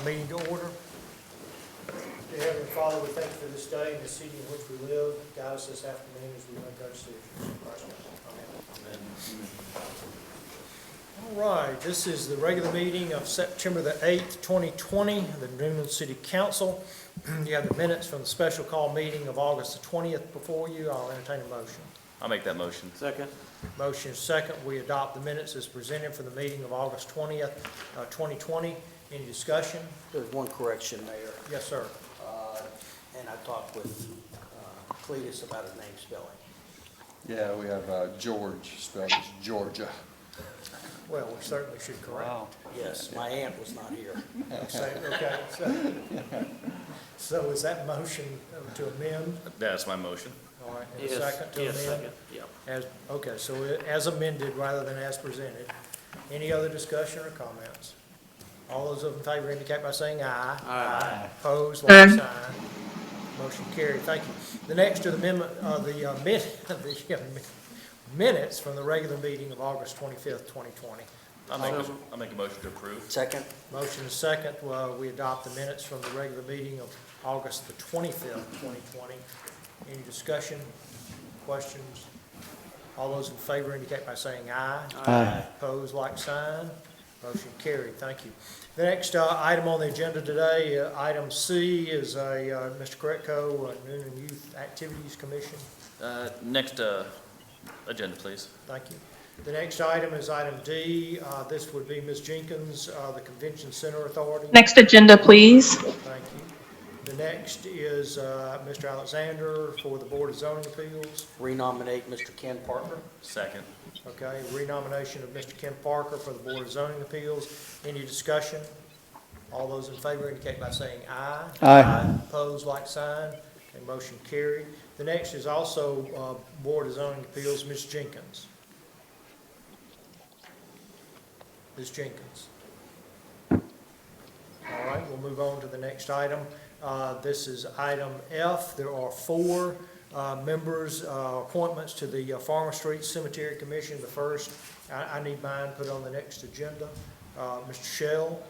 meeting to order. Dear Heavenly Father, we thank you for this day and the city in which we live. Guide us this afternoon as we make our decisions. In Christ's name, amen. All right, this is the regular meeting of September the 8th, 2020, the Newnan City Council. You have the minutes from the special call meeting of August the 20th before you. I'll entertain a motion. I'll make that motion. Second. Motion is second. We adopt the minutes as presented for the meeting of August 20th, 2020. Any discussion? There's one correction, Mayor. Yes, sir. And I talked with Cletus about his name spelling. Yeah, we have George, spelled as Georgia. Well, we certainly should correct. Yes, my aunt was not here. Okay, so is that motion to amend? That's my motion. All right, and a second to amend? Second, yep. Okay, so as amended rather than as presented. Any other discussion or comments? All those in favor indicate by saying aye. Aye. Opposed, like sign. Motion carried. Thank you. The next are the minutes from the regular meeting of August 25th, 2020. I'll make a motion to approve. Second. Motion is second. We adopt the minutes from the regular meeting of August the 25th, 2020. Any discussion, questions? All those in favor indicate by saying aye. Aye. Opposed, like sign. Motion carried. Thank you. The next item on the agenda today, item C, is Mr. Kretko, Newnan Youth Activities Commission. Next agenda, please. Thank you. The next item is item D. This would be Ms. Jenkins, the Convention Center Authority. Next agenda, please. Thank you. The next is Mr. Alexander for the Board of Zoning Appeals. Renominate Mr. Ken Parker. Second. Okay, renomination of Mr. Kim Parker for the Board of Zoning Appeals. Any discussion? All those in favor indicate by saying aye. Aye. Opposed, like sign. Okay, motion carried. The next is also Board of Zoning Appeals, Ms. Jenkins. Ms. Jenkins. All right, we'll move on to the next item. This is item F. There are four members, appointments to the Farmer Street Cemetery Commission. The first, I need mine put on the next agenda. Mr. Shell.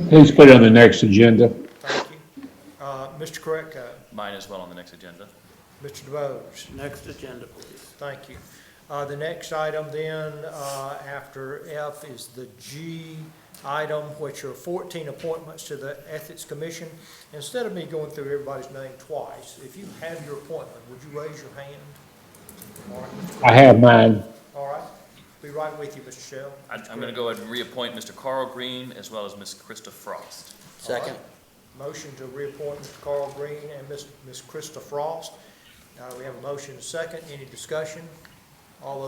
Please put it on the next agenda. Thank you. Mr. Kretko. Mine as well on the next agenda. Mr. DeBose. Next agenda, please. Thank you. The next item then, after F, is the G item, which are 14 appointments to the Ethics Commission. Instead of me going through everybody's name twice, if you have your appointment, would you raise your hand? All right, Mr. I have mine. All right. Be right with you, Mr. Shell. I'm going to go ahead and reappoint Mr. Carl Green as well as Ms. Krista Frost. Second. Motion to reappoint Mr. Carl Green and Ms. Krista Frost. We have a motion and a second. Any discussion? All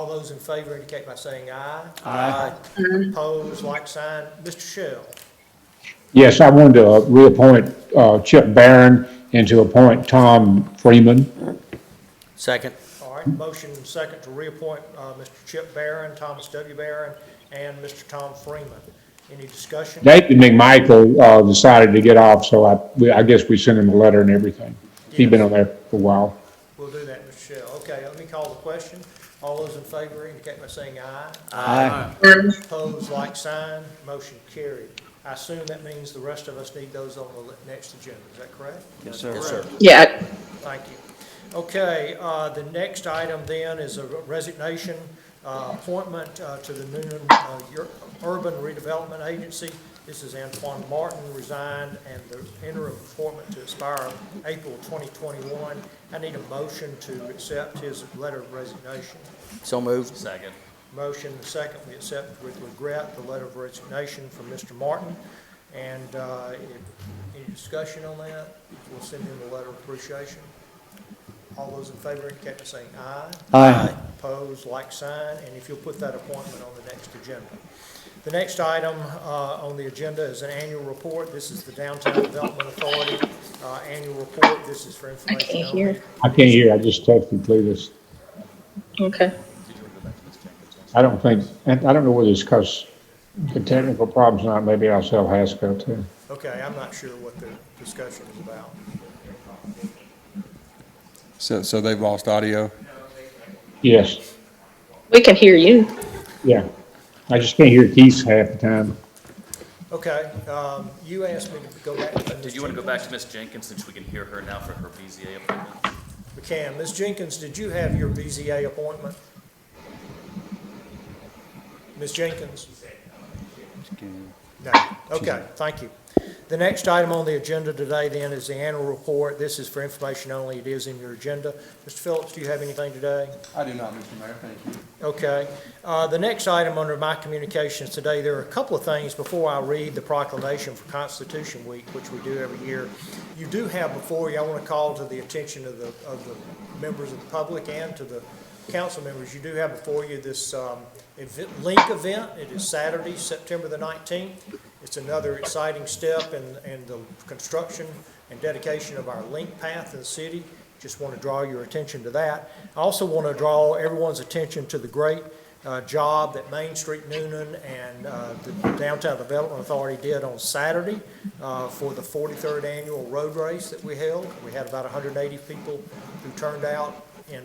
those in favor indicate by saying aye. Aye. Opposed, like sign. Mr. Shell. Yes, I wanted to reappoint Chip Barron and to appoint Tom Freeman. Second. All right, motion and second to reappoint Mr. Chip Barron, Thomas W. Barron, and Mr. Tom Freeman. Any discussion? David McMichael decided to get off, so I guess we sent him a letter and everything. He's been on there for a while. We'll do that, Mr. Shell. Okay, let me call the question. All those in favor indicate by saying aye. Aye. Opposed, like sign. Motion carried. I assume that means the rest of us need those on the next agenda. Is that correct? Yes, sir. Yes, sir. Yeah. Thank you. Okay, the next item then is a resignation appointment to the Newnan Urban Redevelopment Agency. This is Antoine Martin resigned, and the interim appointment to expire April 2021. I need a motion to accept his letter of resignation. So moved. Second. Motion and second, we accept with regret the letter of resignation from Mr. Martin. And any discussion on that? We'll send him a letter of appreciation. All those in favor indicate by saying aye. Aye. Opposed, like sign. And if you'll put that appointment on the next agenda. The next item on the agenda is an annual report. This is the Downtown Development Authority annual report. This is for information can't only. hear. I can't hear. I just texted Cletus. Okay. Did you want to go back to Ms. Jenkins? I don't think, I don't know whether it's because the technical problems or not. Maybe I'll sell Hasco too. Okay, I'm not sure what the discussion is about. So they've lost audio? Yes. We can hear you. Yeah. I just can't hear Keith half the time. Okay, you asked me to go back to Ms. Did you want to go back to Ms. Jenkins since we can hear her now for her BZA appointment? We can. Ms. Jenkins, did you have your BZA appointment? Ms. Jenkins? No. Okay, thank you. The next item on the agenda today then is the annual report. This is for information only. It is in your agenda. Mr. Phillips, do you have anything today? I do not, Mr. Mayor, thank you. Okay. The next item under my communications today, there are a couple of things before I read the proclamation for Constitution Week, which we do every year. You do have before you, I want to call to the attention of the members of the public and to the council members, you do have before you this link event. It is Saturday, September the 19th. It's another exciting step in the construction and dedication of our link path in the city. Just want to draw your attention to that. I also want to draw everyone's attention to the great job that Main Street Newnan and the Downtown Development Authority did on Saturday for the 43rd annual road race that we held. We had about 180 people who turned out in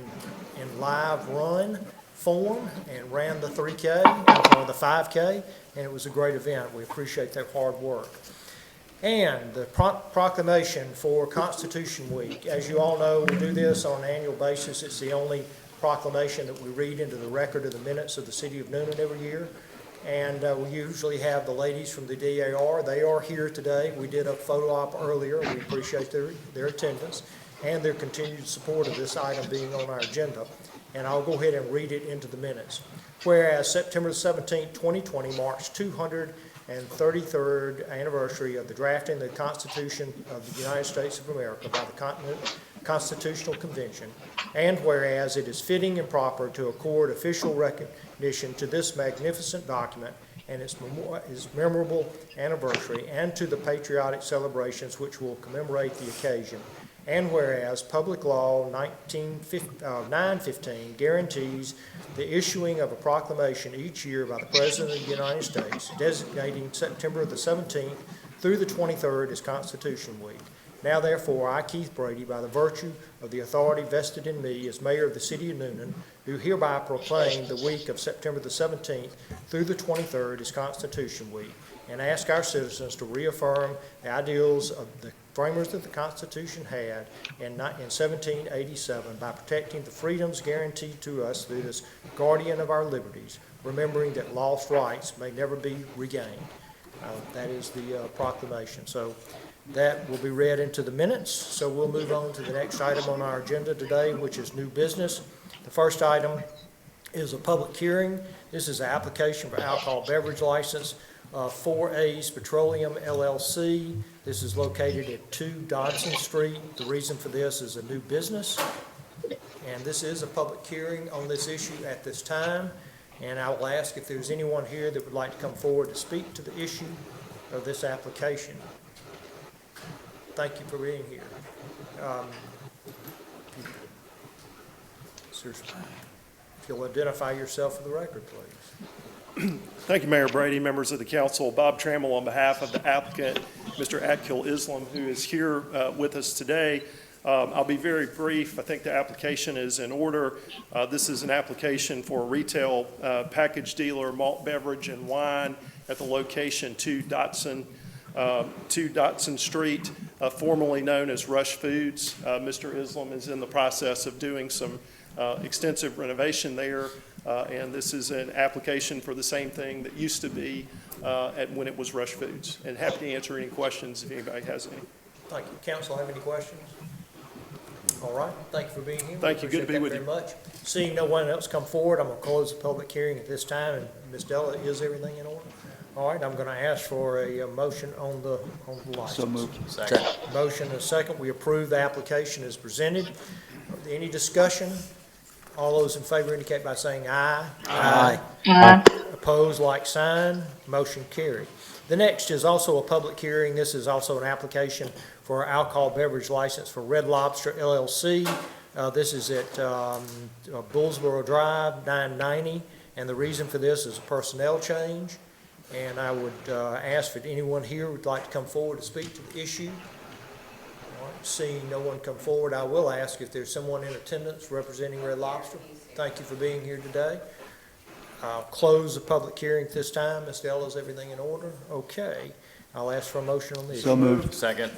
live run form and ran the 3K or the 5K, and it was a great event. We appreciate their hard work. And the proclamation for Constitution Week. As you all know, we do this on an annual basis. It's the only proclamation that we read into the record of the minutes of the city of Newnan every year. And we usually have the ladies from the DAR. They are here today. We did a photo op earlier. We appreciate their attendance and their continued support of this item being on our agenda. And I'll go ahead and read it into the minutes. Whereas September 17, 2020 marks 233rd anniversary of the drafting of the Constitution of the United States of America by the Constitutional Convention, and whereas it is fitting and proper to accord official recognition to this magnificent document and its memorable anniversary, and to the patriotic celebrations which will commemorate the occasion. And whereas Public Law 915 guarantees the issuing of a proclamation each year by the President of the United States designating September the 17th through the 23rd as Constitution Week. Now therefore, I, Keith Brady, by the virtue of the authority vested in me as mayor of the city of Newnan, do hereby proclaim the week of September the 17th through the 23rd as Constitution Week, and ask our citizens to reaffirm the ideals of the framers of the Constitution had in 1787 by protecting the freedoms guaranteed to us through this guardian of our liberties, remembering that lost rights may never be regained. That is the proclamation. So that will be read into the minutes. So we'll move on to the next item on our agenda today, which is new business. The first item is a public hearing. This is an application for alcohol beverage license, 4A's Petroleum LLC. This is located at 2 Dodson Street. The reason for this is a new business, and this is a public hearing on this issue at this time. And I will ask if there's anyone here that would like to come forward to speak to the issue of this application. Thank you for being here. If you'll identify yourself for the record, please. Thank you, Mayor Brady, members of the council. Bob Trammell on behalf of the applicant, Mr. Akil Islam, who is here with us today. I'll be very brief. I think the application is in order. This is an application for a retail package dealer, malt beverage and wine at the location 2 Dotson Street, formerly known as Rush Foods. Mr. Islam is in the process of doing some extensive renovation there. And this is an application for the same thing that used to be when it was Rush Foods. And happy to answer any questions if anybody has any. Thank you. Council, have any questions? All right. Thank you for being here. Thank you. Good to be with you. Very much. Seeing no one else come forward, I'm going to close the public hearing at this time. And Ms. Della, is everything in order? All right. I'm going to ask for a motion on the license. So moved. Second. Motion and a second. We approve the application as presented. Any discussion? All those in favor indicate by saying aye. Aye. Opposed, like sign. Motion carried. The next is also a public hearing. This is also an application for an alcohol beverage license for Red Lobster LLC. This is at Bullsboro Drive, 990, and the reason for this is a personnel change. And I would ask if anyone here would like to come forward to speak to the issue. All right, seeing no one come forward, I will ask if there's someone in attendance representing Red Lobster. Thank you for being here today. I'll close the public hearing at this time. Ms. Della, is everything in order? Okay. I'll ask for a motion on this. So moved. Second.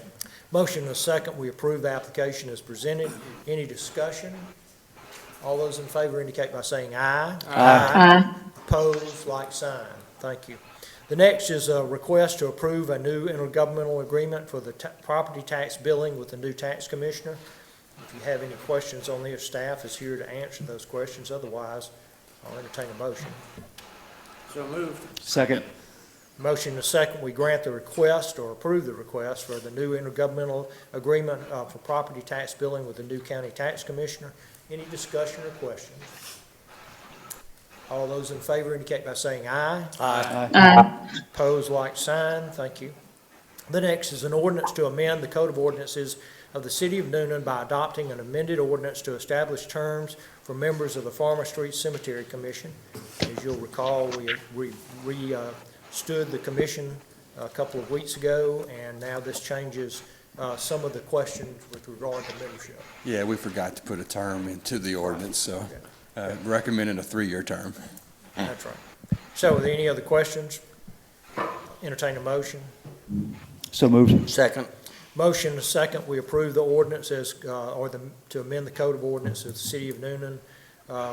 Motion and a second, we approve the application as presented. Any discussion? All those in favor indicate by saying aye. Aye. Opposed, like sign. Thank you. The next is a request to approve a new intergovernmental agreement for the property tax billing with the new tax commissioner. If you have any questions on this, staff is here to answer those questions. Otherwise, I'll entertain a motion. So moved. Second. Motion and a second, we grant the request or approve the request for the new intergovernmental agreement for property tax billing with the new county tax commissioner. Any discussion or questions? All those in favor indicate by saying aye. Aye. Aye. Opposed, like sign. Thank you. The next is an ordinance to amend the Code of Ordinances of the City of Newnan by adopting an amended ordinance to establish terms for members of the Farmer Street Cemetery Commission. As you'll recall, we stood the commission a couple of weeks ago, and now this changes some of the questions with regard to membership. Yeah, we forgot to put a term into the ordinance, so recommending a 3-year term. That's right. So are there any other questions? Entertain a motion. So moved. Second. Motion and a second, we approve the ordinance as, to amend the Code of Ordinance of the City of Newnan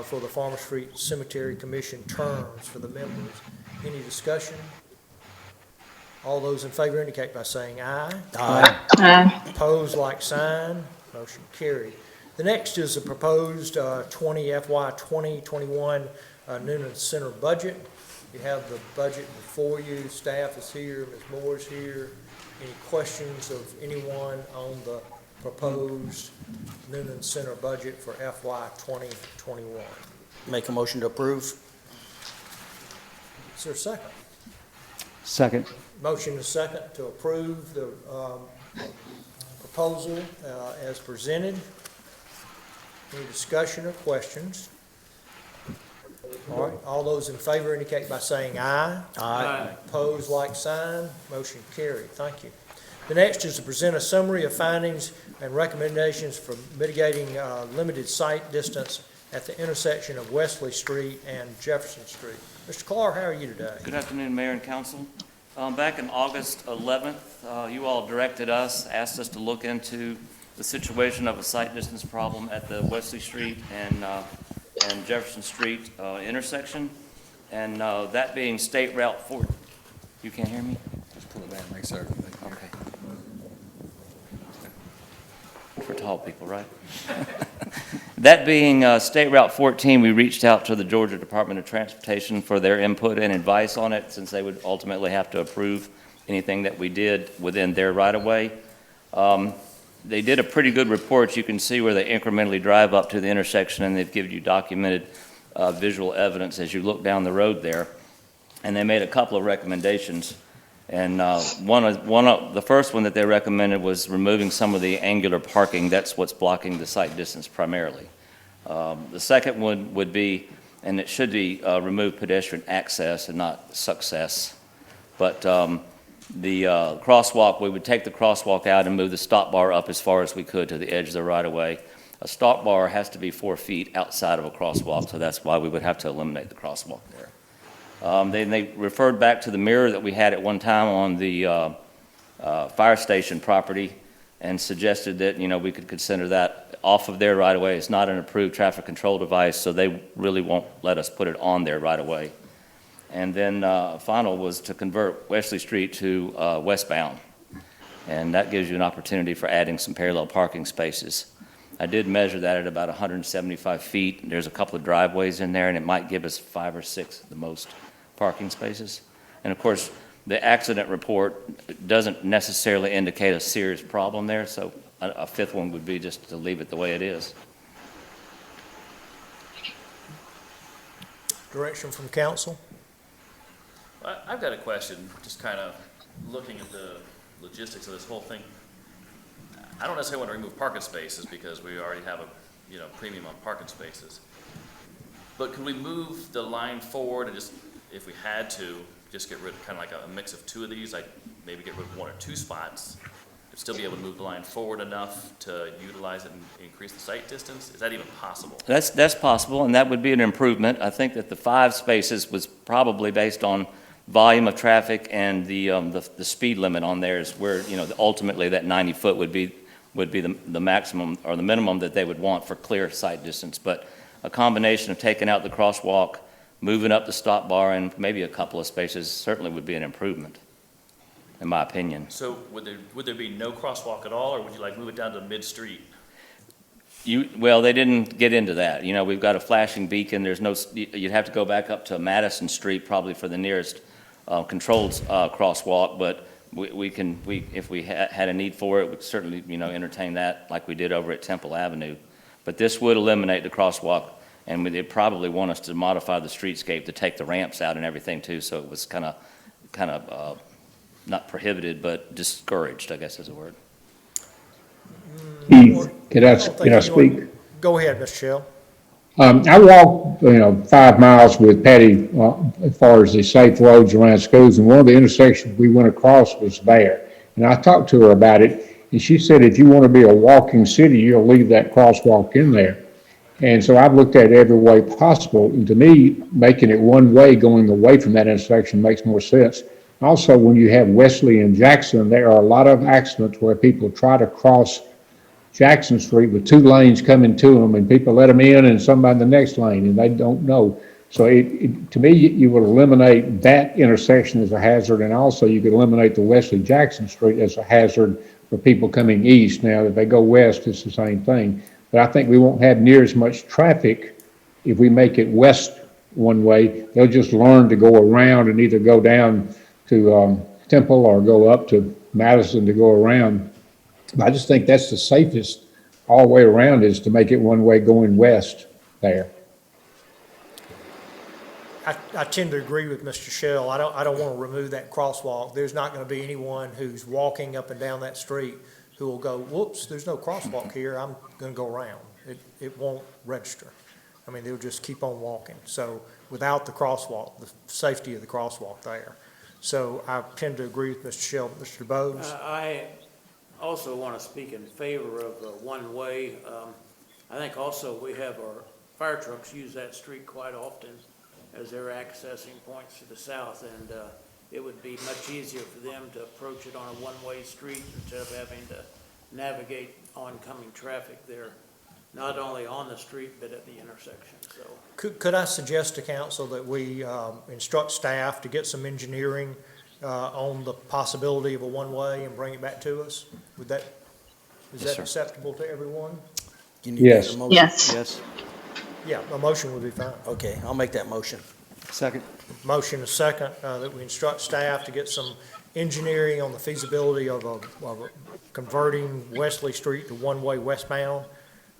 for the Farmer Street Cemetery Commission terms for the members. Any discussion? All those in favor indicate by saying aye. Aye. Aye. Opposed, like sign. Motion carried. The next is the proposed FY 2021 Newnan Center budget. You have the budget before you. Staff is here. Ms. Moore is here. Any questions of anyone on the proposed Newnan Center budget for FY 2021? Make a motion to approve. Is there a second? Second. Motion is second to approve the proposal as presented. Any discussion or questions? All right, all those in favor indicate by saying aye. Aye. Opposed, like sign. Motion carried. Thank you. The next is to present a summary of findings and recommendations for mitigating limited sight distance at the intersection of Wesley Street and Jefferson Street. Mr. Clark, how are you today? Good afternoon, Mayor and Council. Back in August 11th, you all directed us, asked us to look into the situation of a sight distance problem at the Wesley Street and Jefferson Street intersection, and that being State Route 4. You can't hear me? Just pull it back, make certain. Okay. For tall people, right? That being State Route 14, we reached out to the Georgia Department of Transportation for their input and advice on it, since they would ultimately have to approve anything that we did within their right-of-way. They did a pretty good report. You can see where they incrementally drive up to the intersection, and they've given you documented visual evidence as you look down the road there. And they made a couple of recommendations. And the first one that they recommended was removing some of the angular parking. That's what's blocking the sight distance primarily. The second one would be, and it should be remove pedestrian access and not success. But the crosswalk, we would take the crosswalk out and move the stop bar up as far as we could to the edge of the right-of-way. A stop bar has to be 4 feet outside of a crosswalk, so that's why we would have to eliminate the crosswalk there. Then they referred back to the mirror that we had at one time on the fire station property and suggested that, we could consider that off of their right-of-way. It's not an approved traffic control device, so they really won't let us put it on their right-of-way. And then final was to convert Wesley Street to westbound, and that gives you an opportunity for adding some parallel parking spaces. I did measure that at about 175 feet. There's a couple of driveways in there, and it might give us 5 or 6 at the most parking spaces. And of course, the accident report doesn't necessarily indicate a serious problem there, so a fifth one would be just to leave it the way it is. Direction from council? I've got a question, just kind of looking at the logistics of this whole thing. I don't necessarily want to remove parking spaces because we already have a, premium on parking spaces. But could we move the line forward and just, if we had to, just get rid of kind of like a mix of 2 of these, like maybe get rid of 1 or 2 spots still be able to move the line forward enough to utilize it and increase the sight distance? Is that even possible? That's possible, and that would be an improvement. I think that the 5 spaces was probably based on volume of traffic and the speed limit on there is where, you know, ultimately that 90-foot would be the maximum or the minimum that they would want for clear sight distance. But a combination of taking out the crosswalk, moving up the stop bar, and maybe a couple of spaces certainly would be an improvement, in my opinion. So would there be no crosswalk at all, or would you like move it down to mid-street? Well, they didn't get into that. You know, we've got a flashing beacon. There's no, you'd have to go back up to Madison Street probably for the nearest controlled crosswalk, but if we had a need for it, we'd certainly, you know, entertain that like we did over at Temple Avenue. But this would eliminate the crosswalk, and they'd probably want us to modify the streetscape to take the ramps out and everything too, so it was kind of not prohibited, but discouraged, I guess is the word. Keith, can I don't think speak? anyone- Go ahead, Mr. Shell. I walked, 5 miles with Patty, as far as the safe roads around schools, and one of the intersections we went across was there. And I talked to her about it, and she said, if you want to be a walking city, you'll leave that crosswalk in there. And so I've looked at it every way possible, and to me, making it one way going away from that intersection makes more sense. Also, when you have Wesley and Jackson, there are a lot of accidents where people try to cross Jackson Street with 2 lanes coming to them, and people let them in and somebody in the next lane, and they don't know. So to me, you would eliminate that intersection as a hazard, and also you could eliminate the Wesley Jackson Street as a hazard for people coming east. Now, if they go west, it's the same thing. But I think we won't have near as much traffic if we make it west one way. They'll just learn to go around and either go down to Temple or go up to Madison to go around. I just think that's the safest all the way around, is to make it one way going west there. I tend to agree with Mr. Shell. I don't want to remove that crosswalk. There's not going to be anyone who's walking up and down that street who will go, whoops, there's no crosswalk here, I'm going to go around. It won't register. I mean, they'll just keep on walking. So without the crosswalk, the safety of the crosswalk there. So I tend to agree with Mr. Shell. Mr. Bowes? I also want to speak in favor of one-way. I think also we have our fire trucks use that street quite often as they're accessing points to the south, and it would be much easier for them to approach it on a one-way street instead of having to navigate oncoming traffic there, not only on the street but at the intersection. So Could I suggest to council that we instruct staff to get some engineering on the possibility of a one-way and bring it back to us? Is Yes, that sir. acceptable to everyone? you need to get a Yes. motion? Yes. Yes. Yeah, a motion would be fine. Okay, I'll make that motion. Second. Motion is second, that we instruct staff to get some engineering on the feasibility of converting Wesley Street to one-way westbound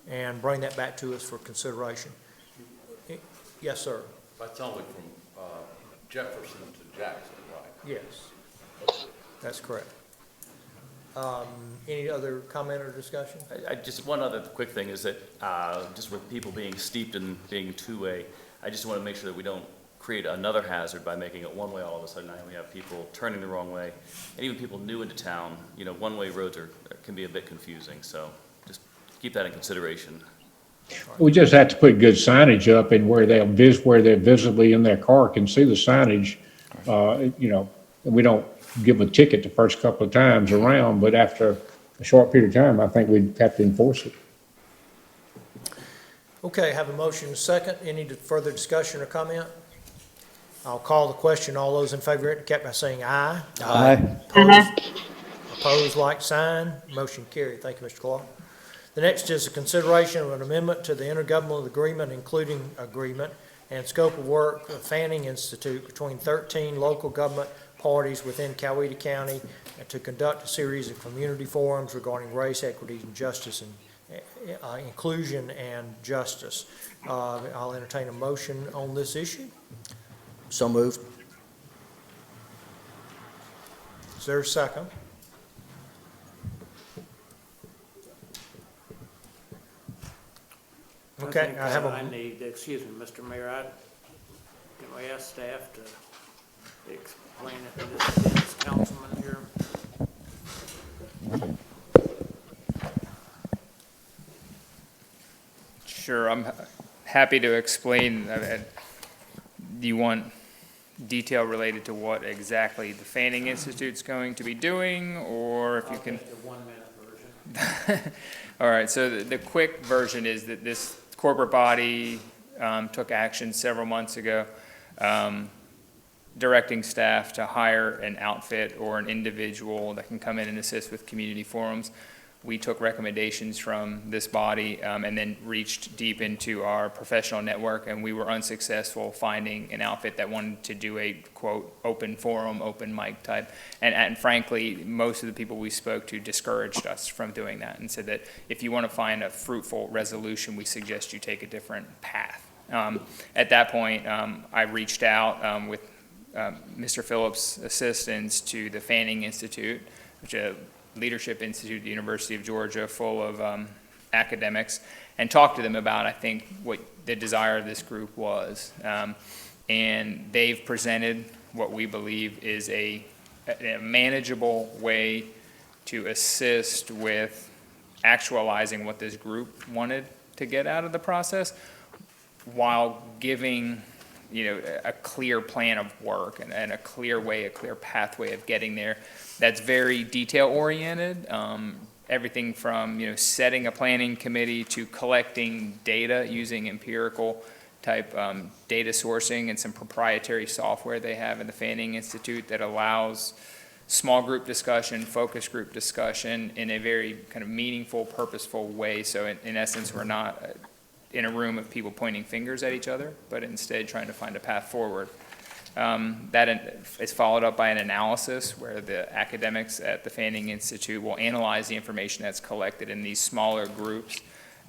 and bring that back to us for consideration. Yes, sir. That's only from Jefferson to Jackson, right? Yes, that's correct. Any other comment or discussion? Just one other quick thing is that, just with people being steeped in being two-way, I just want to make sure that we don't create another hazard by making it one-way all of a sudden. Now we have people turning the wrong way, and even people new into town, one-way roads can be a bit confusing, so just keep that in consideration. We just have to put good signage up, and where they're visibly in their car can see the signage. We don't give them a ticket the first couple of times around, but after a short period of time, I think we'd have to enforce it. Okay, have a motion and a second. Any further discussion or comment? I'll call the question. All those in favor indicate by saying aye. Aye. Opposed, like sign. Motion carried. Thank you, Mr. Clark. The next is a consideration of an amendment to the intergovernmental agreement, including agreement and scope of work of Fanning Institute between 13 local government parties within Coweta County to conduct a series of community forums regarding race, equity, and justice, and inclusion and justice. I'll entertain a motion on this issue. So moved. Is there a second? Okay, I have I a, need, excuse me, Mr. Mayor, can we ask staff to explain it to this councilman here? Sure, I'm happy to explain. Do you want detail related to what exactly the Fanning Institute's going to be doing, or if you can? I'll take the 1 minute version. All right, so the quick version is that this corporate body took action several months ago, directing staff to hire an outfit or an individual that can come in and assist with community forums. We took recommendations from this body and then reached deep into our professional network, and we were unsuccessful finding an outfit that wanted to do a, quote, open forum, open mic type. And frankly, most of the people we spoke to discouraged us from doing that and said that if you want to find a fruitful resolution, we suggest you take a different path. At that point, I reached out with Mr. Phillips' assistance to the Fanning Institute, which is a leadership institute at the University of Georgia full of academics, and talked to them about, I think, what the desire of this group was. And they've presented what we believe is a manageable way to assist with actualizing what this group wanted to get out of the process, while giving a clear plan of work and a clear way, a clear pathway of getting there that's very detail-oriented. Everything from, setting a planning committee to collecting data using empirical type data sourcing and some proprietary software they have in the Fanning Institute that allows small group discussion, focus group discussion in a very kind of meaningful, purposeful way. So in essence, we're not in a room of people pointing fingers at each other, but instead trying to find a path forward. That is followed up by an analysis where the academics at the Fanning Institute will analyze the information that's collected in these smaller groups.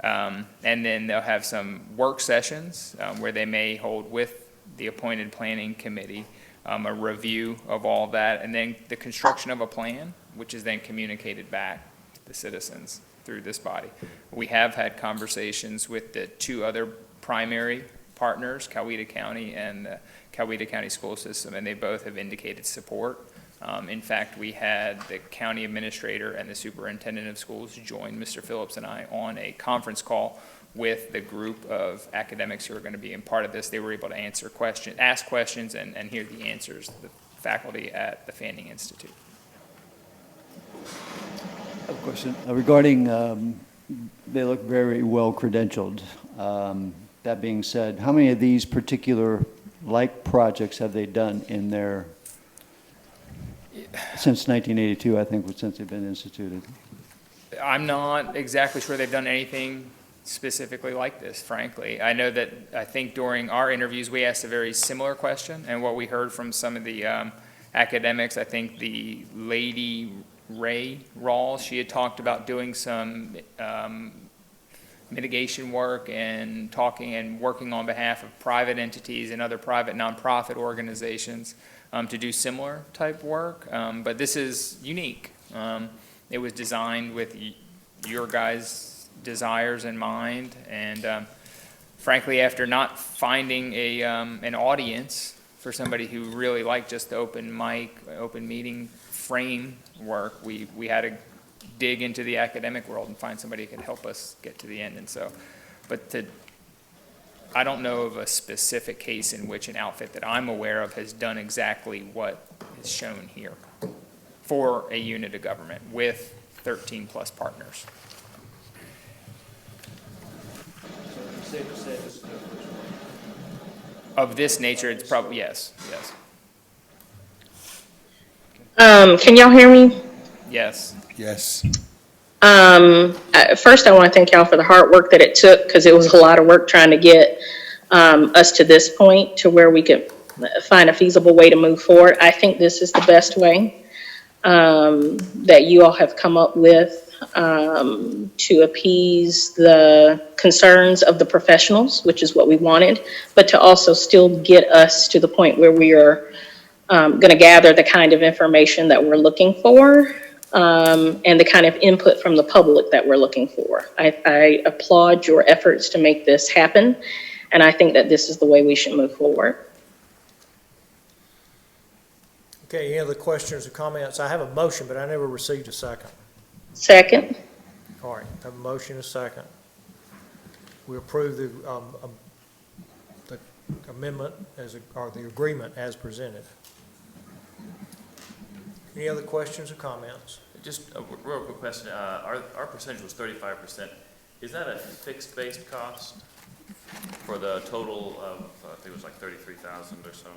And then they'll have some work sessions where they may hold with the appointed planning committee a review of all of that, and then the construction of a plan, which is then communicated back to the citizens through this body. We have had conversations with the two other primary partners, Coweta County and the Coweta County School System, and they both have indicated support. In fact, we had the county administrator and the superintendent of schools join Mr. Phillips and I on a conference call with the group of academics who are going to be a part of this. They were able to ask questions and hear the answers of the faculty at the Fanning Institute. I have a question regarding, they look very well credentialed. That being said, how many of these particular like projects have they done in their, since 1982, I think, since they've been instituted? I'm not exactly sure they've done anything specifically like this, frankly. I know that, I think during our interviews, we asked a very similar question, and what we heard from some of the academics, I think the lady Ray Rawls, she had talked about doing some mitigation work and talking and working on behalf of private entities and other private nonprofit organizations to do similar type work. But this is unique. It was designed with your guys' desires in mind, and frankly, after not finding an audience for somebody who really liked just the open mic, open meeting framework, we had to dig into the academic world and find somebody who could help us get to the end. And so, I don't know of a specific case in which an outfit that I'm aware of has done exactly what is shown here for a unit of government with 13 plus partners. Of this nature, it's probably, yes. Can y'all hear me? Yes. Yes. First, I want to thank y'all for the hard work that it took, because it was a lot of work trying to get us to this point to where we could find a feasible way to move forward. I think this is the best way that you all have come up with to appease the concerns of the professionals, which is what we wanted, but to also still get us to the point where we are going to gather the kind of information that we're looking for. And the kind of input from the public that we're looking for. I applaud your efforts to make this happen, and I think that this is the way we should move forward. Okay, any other questions or comments? I have a motion, but I never received a second. Second. All right, have a motion, a second. we approve the amendment or the agreement as presented. Any other questions or comments? Just a real quick question, our percentage was 35%. Is that a fixed-based cost for the total of, I think it was like 33,000 or so?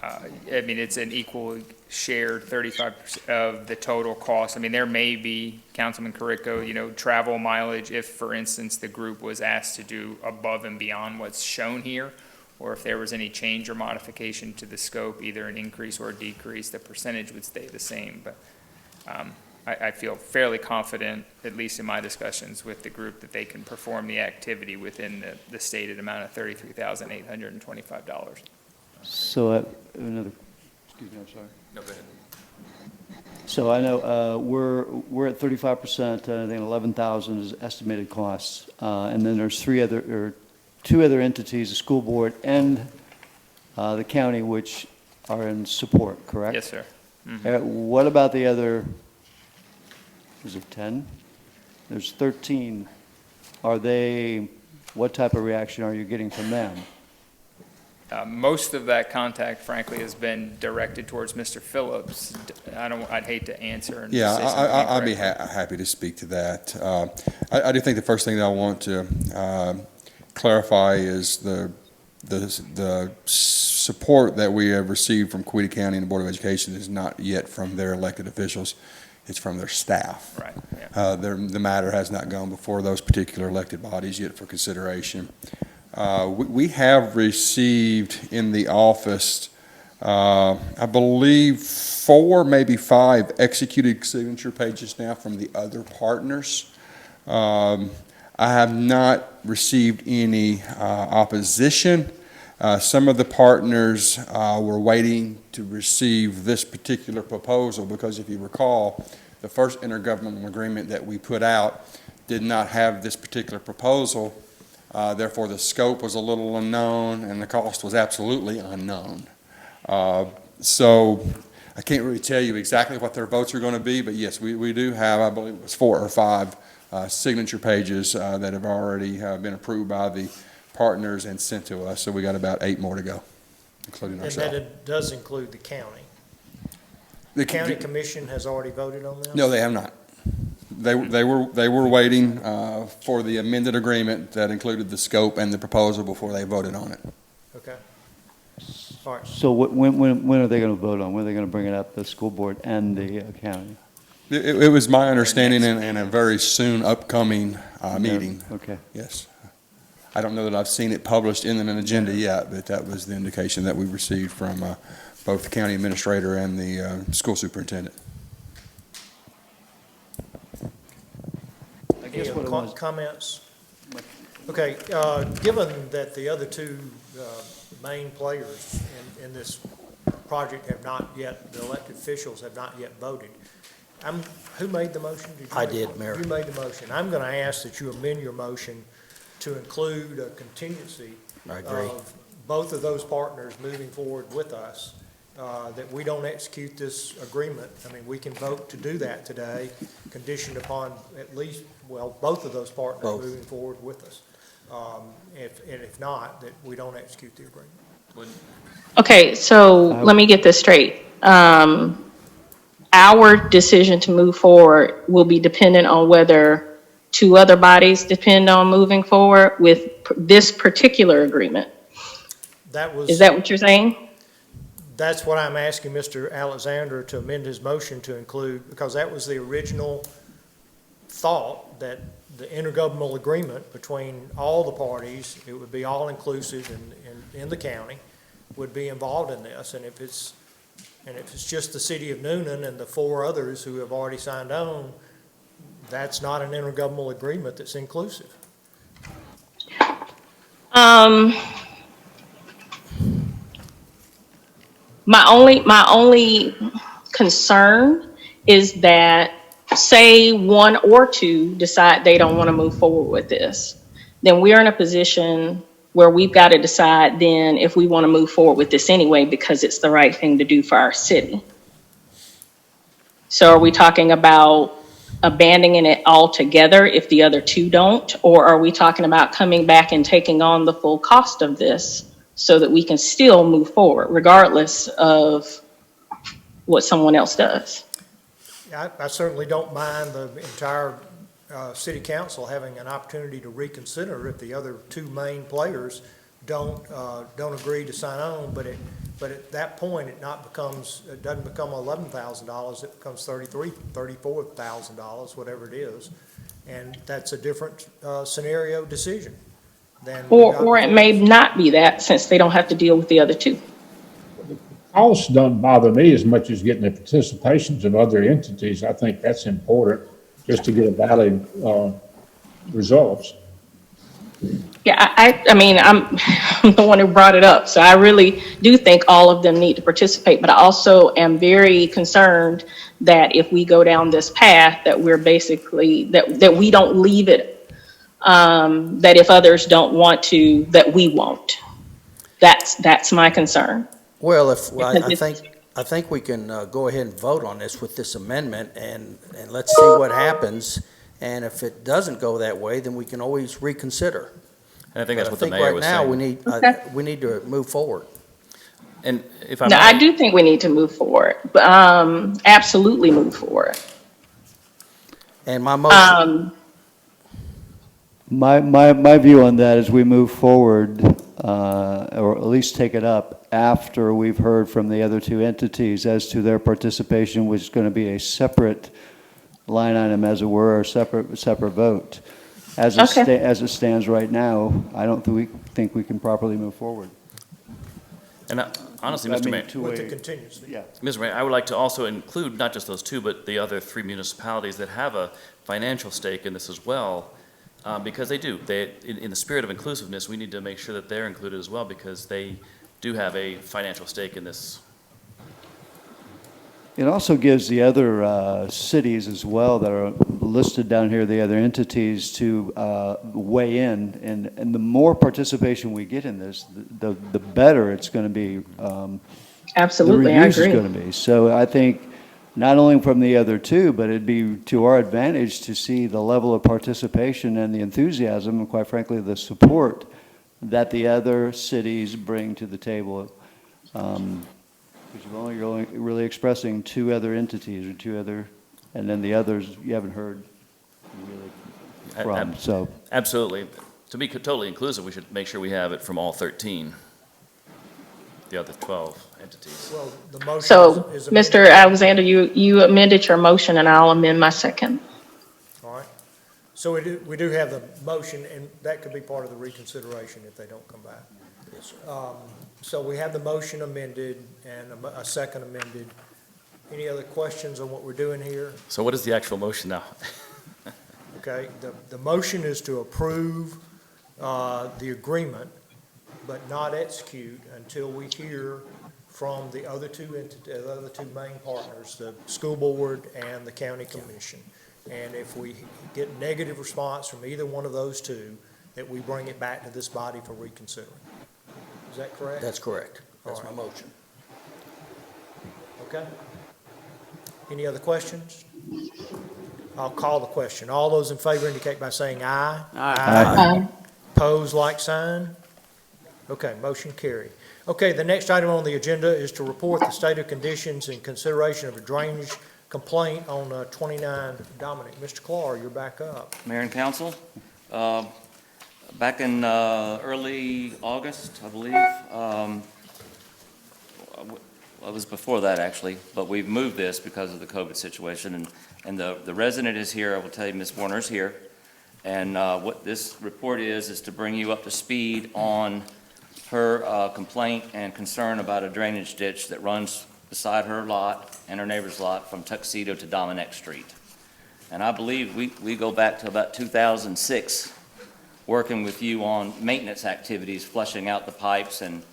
I mean, it's an equal shared 35% of the total cost. I mean, there may be, Councilman Carrico, travel mileage if, for instance, the group was asked to do above and beyond what's shown here, or if there was any change or modification to the scope, either an increase or a decrease, the percentage would stay the same. But I feel fairly confident, at least in my discussions with the group, that they can perform the activity within the stated amount of $33,825. So, another, excuse me, I'm sorry. No, go ahead. So I know we're at 35%, I think 11,000 is estimated costs. And then there's two other entities, the school board and the county, which are in support, correct? Yes, sir. What about the other, is it 10? There's 13. What type of reaction are you getting from them? Most of that contact, frankly, has been directed towards Mr. Phillips. I'd hate to answer and say something I'd be incorrect. happy to speak to that. I do think the first thing that I want to clarify is the support that we have received from Coweta County and the Board of Education is not yet from their elected officials. It's from their staff. Right, yeah. The matter has not gone before those particular elected bodies yet for consideration. We have received in the office, I believe, 4, maybe 5 executed signature pages now from the other partners. I have not received any opposition. Some of the partners were waiting to receive this particular proposal because, if you recall, the first intergovernmental agreement that we put out did not have this particular proposal. Therefore, the scope was a little unknown and the cost was absolutely unknown. So I can't really tell you exactly what their votes are going to be, but yes, we do have, I believe it was 4 or 5 signature pages that have already been approved by the partners and sent to us. So we got about 8 more to go, including ourselves. And that it does include the county. The county commission has already voted on this? No, they have not. They were waiting for the amended agreement that included the scope and the proposal before they voted on it. Okay. All right. So when are they going to vote on? When are they going to bring it up, the school board and the county? It was my understanding in a very soon upcoming meeting. Okay. Yes. I don't know that I've seen it published in an agenda yet, but that was the indication that we received from both the county administrator and the school superintendent. I guess what it was. Comments? Okay, given that the other 2 main players in this project have not yet, the elected officials have not yet voted, who made the motion? Did you I make did, one? Mayor. You made the motion. I'm going to ask that you amend your motion to include a contingency I agree. of both of those partners moving forward with us, that we don't execute this agreement. I mean, we can vote to do that today, conditioned upon at least, both of those partners Both. moving forward with us. If not, that we don't execute the agreement. Okay, so let me get this straight. Our decision to move forward will be dependent on whether 2 other bodies depend on moving forward with this particular agreement. Is that what you're saying? That's what I'm asking Mr. Alexander to amend his motion to include, because that was the original thought, that the intergovernmental agreement between all the parties, it would be all-inclusive in the county, would be involved in this. And if it's just the city of Newnan and the 4 others who have already signed on, that's not an intergovernmental agreement that's inclusive. My only concern is that, say 1 or 2 decide they don't want to move forward with this, then we're in a position where we've got to decide then if we want to move forward with this anyway, because it's the right thing to do for our city. So are we talking about abandoning it altogether if the other two don't? Or are we talking about coming back and taking on the full cost of this so that we can still move forward regardless of what someone else does? I certainly don't mind the entire city council having an opportunity to reconsider if the other two main players don't agree to sign on, but at that point, it doesn't become $11,000, it becomes $34,000, whatever it is. And that's a different scenario decision than. Or it may not be that, since they don't have to deal with the other two. Costs don't bother me as much as getting the participations of other entities. I think that's important, just to get a valid results. Yeah, I mean, I'm the one who brought it up, so I really do think all of them need to participate, but I also am very concerned that if we go down this path, that we're basically, that we don't leave it, that if others don't want to, that we won't. That's my concern. Well, Because I think we can go ahead and vote on this with this amendment, and let's see what happens. And if it doesn't go that way, then we can always reconsider. And I think that's But what the mayor was I saying. think right now, we need to move forward. And if I No, might. I do think we need to move forward, but absolutely move forward. And my motion, My view on that is we move forward, or at least take it up after we've heard from the other two entities as to their participation, which is going to be a separate line item, as it were, or separate vote. As it stands right now, I don't think we can properly move forward. And honestly, Mr. Mayor, With the contingency. Yeah. Mr. Mayor, I would like to also include not just those two, but the other three municipalities that have a financial stake in this as well, because they do. In the spirit of inclusiveness, we need to make sure that they're included as well, because they do have a financial stake in this. It also gives the other cities as well that are listed down here, the other entities, to weigh in. And the more participation we get in this, the better it's going to be. Absolutely, the I reviews agree. is going to be. So I think not only from the other two, but it'd be to our advantage to see the level of participation and the enthusiasm, and quite frankly, the support that the other cities bring to the table. Because you're only really expressing two other entities or two other, and then the others you haven't heard really from. So Absolutely. To be totally inclusive, we should make sure we have it from all 13, the other 12 entities. Well, the motion So, is Mr. Alexander, you amended your motion, and I'll amend my second. All right. So we do have the motion, and that could be part of the reconsideration if they don't come back. yes, sir. So we have the motion amended and a second amended. Any other questions on what we're doing here? So what is the actual motion now? Okay, the motion is to approve the agreement, but not execute until we hear from the other two main partners, the school board and the county commission. And if we get negative response from either one of those two, that we bring it back to this body for reconsidering. Is that correct? That's correct. That's All my right. motion. Okay. Any other questions? I'll call the question. All those in favor indicate by saying aye. Aye. Pose like sign. Okay, motion carried. Okay, the next item on the agenda is to report the state of conditions in consideration of a drainage complaint on 29 Dominic. Mr. Clark, you're back up. Mayor and council, back in early August, I believe, it was before that actually, but we've moved this because of the COVID situation, and the resident is here. I will tell you, Ms. Warner's here, and what this report is to bring you up to speed on her complaint and concern about a drainage ditch that runs beside her lot and her neighbor's lot from Tuxedo to Dominic Street. And I believe we go back to about 2006, working with you on maintenance activities, flushing out the pipes and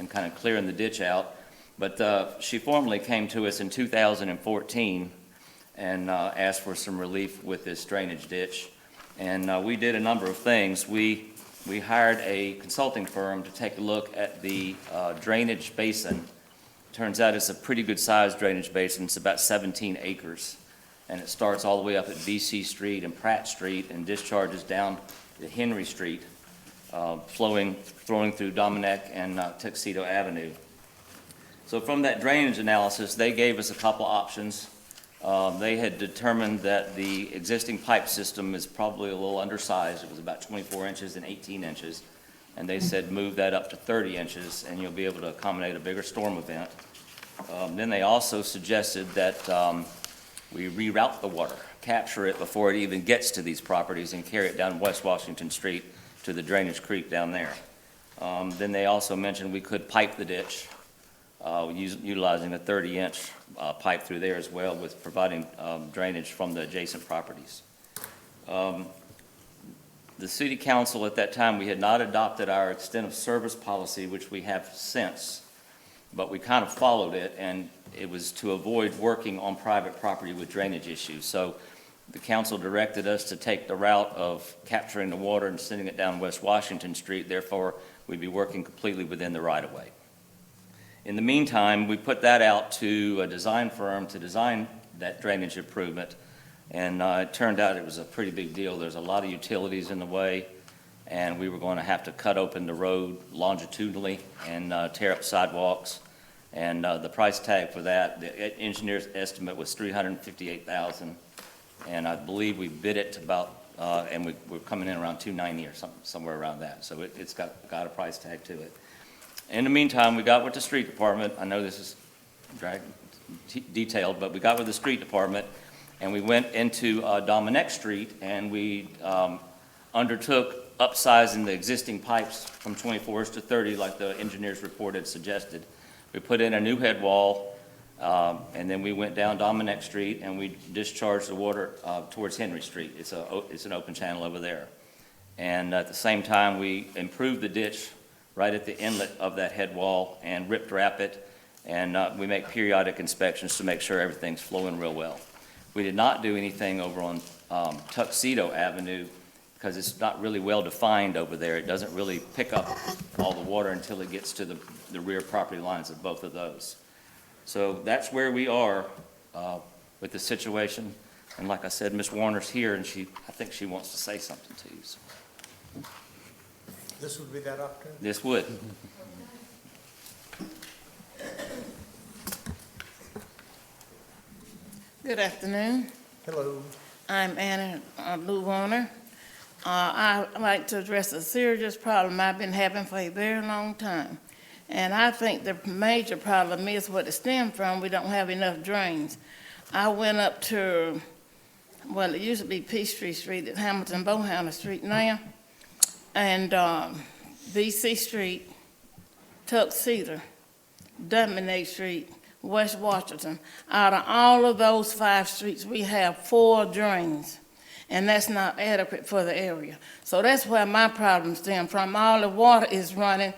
kind of clearing the ditch out. But she formally came to us in 2014 and asked for some relief with this drainage ditch. And we did a number of things. We hired a consulting firm to take a look at the drainage basin. Turns out it's a pretty good sized drainage basin. It's about 17 acres. and it starts all the way up at VC Street and Pratt Street and discharges down to Henry Street, flowing through Dominic and Tuxedo Avenue. So from that drainage analysis, they gave us a couple options. They had determined that the existing pipe system is probably a little undersized. It was about 24 inches and 18 inches. And they said move that up to 30 inches and you'll be able to accommodate a bigger storm event. Then they also suggested that we reroute the water, capture it before it even gets to these properties and carry it down West Washington Street to the drainage creek down there. Then they also mentioned we could pipe the ditch, utilizing a 30-inch pipe through there as well, with providing drainage from the adjacent properties. The city council at that time, we had not adopted our extent of service policy, which we have since, but we kind of followed it, and it was to avoid working on private property with drainage issues. So the council directed us to take the route of capturing the water and sending it down West Washington Street. Therefore, we'd be working completely within the right-of-way. In the meantime, we put that out to a design firm to design that drainage improvement, and it turned out it was a pretty big deal. There's a lot of utilities in the way, and we were going to have to cut open the road longitudinally and tear up sidewalks. And the price tag for that, the engineer's estimate was $358,000, and I believe we bid it to about, and we're coming in around $290 or somewhere around that. So it's got a price tag to it. In the meantime, we got with the street department. I know this is detailed, but we got with the street department, and we went into Dominic Street, and we undertook upsizing the existing pipes from 24s to 30, like the engineer's report had suggested. We put in a new head wall, and then we went down Dominic Street, and we discharged the water towards Henry Street. It's an open channel over there. And at the same time, we improved the ditch right at the inlet of that head wall and rip-wrap it, and we make periodic inspections to make sure everything's flowing real well. We did not do anything over on Tuxedo Avenue because it's not really well defined over there. It doesn't really pick up all the water until it gets to the rear property lines of both of those. So that's where we are with the situation. And like I said, Ms. Warner's here, and I think she wants to say something to you. So. This would be that opportunity? This would. Good afternoon. Hello. I'm Anna Lou Warner. I'd like to address a serious problem I've been having for a very long time. And I think the major problem is what it stems from. We don't have enough drains. I went up to, well, it used to be Peachtree Street at Hamilton Bohanna Street now, and VC Street, Tuxedo, Dominic Street, West Washington. Out of all of those 5 streets, we have 4 drains, and that's not adequate for the area. So that's where my problem stems from. All the water is running.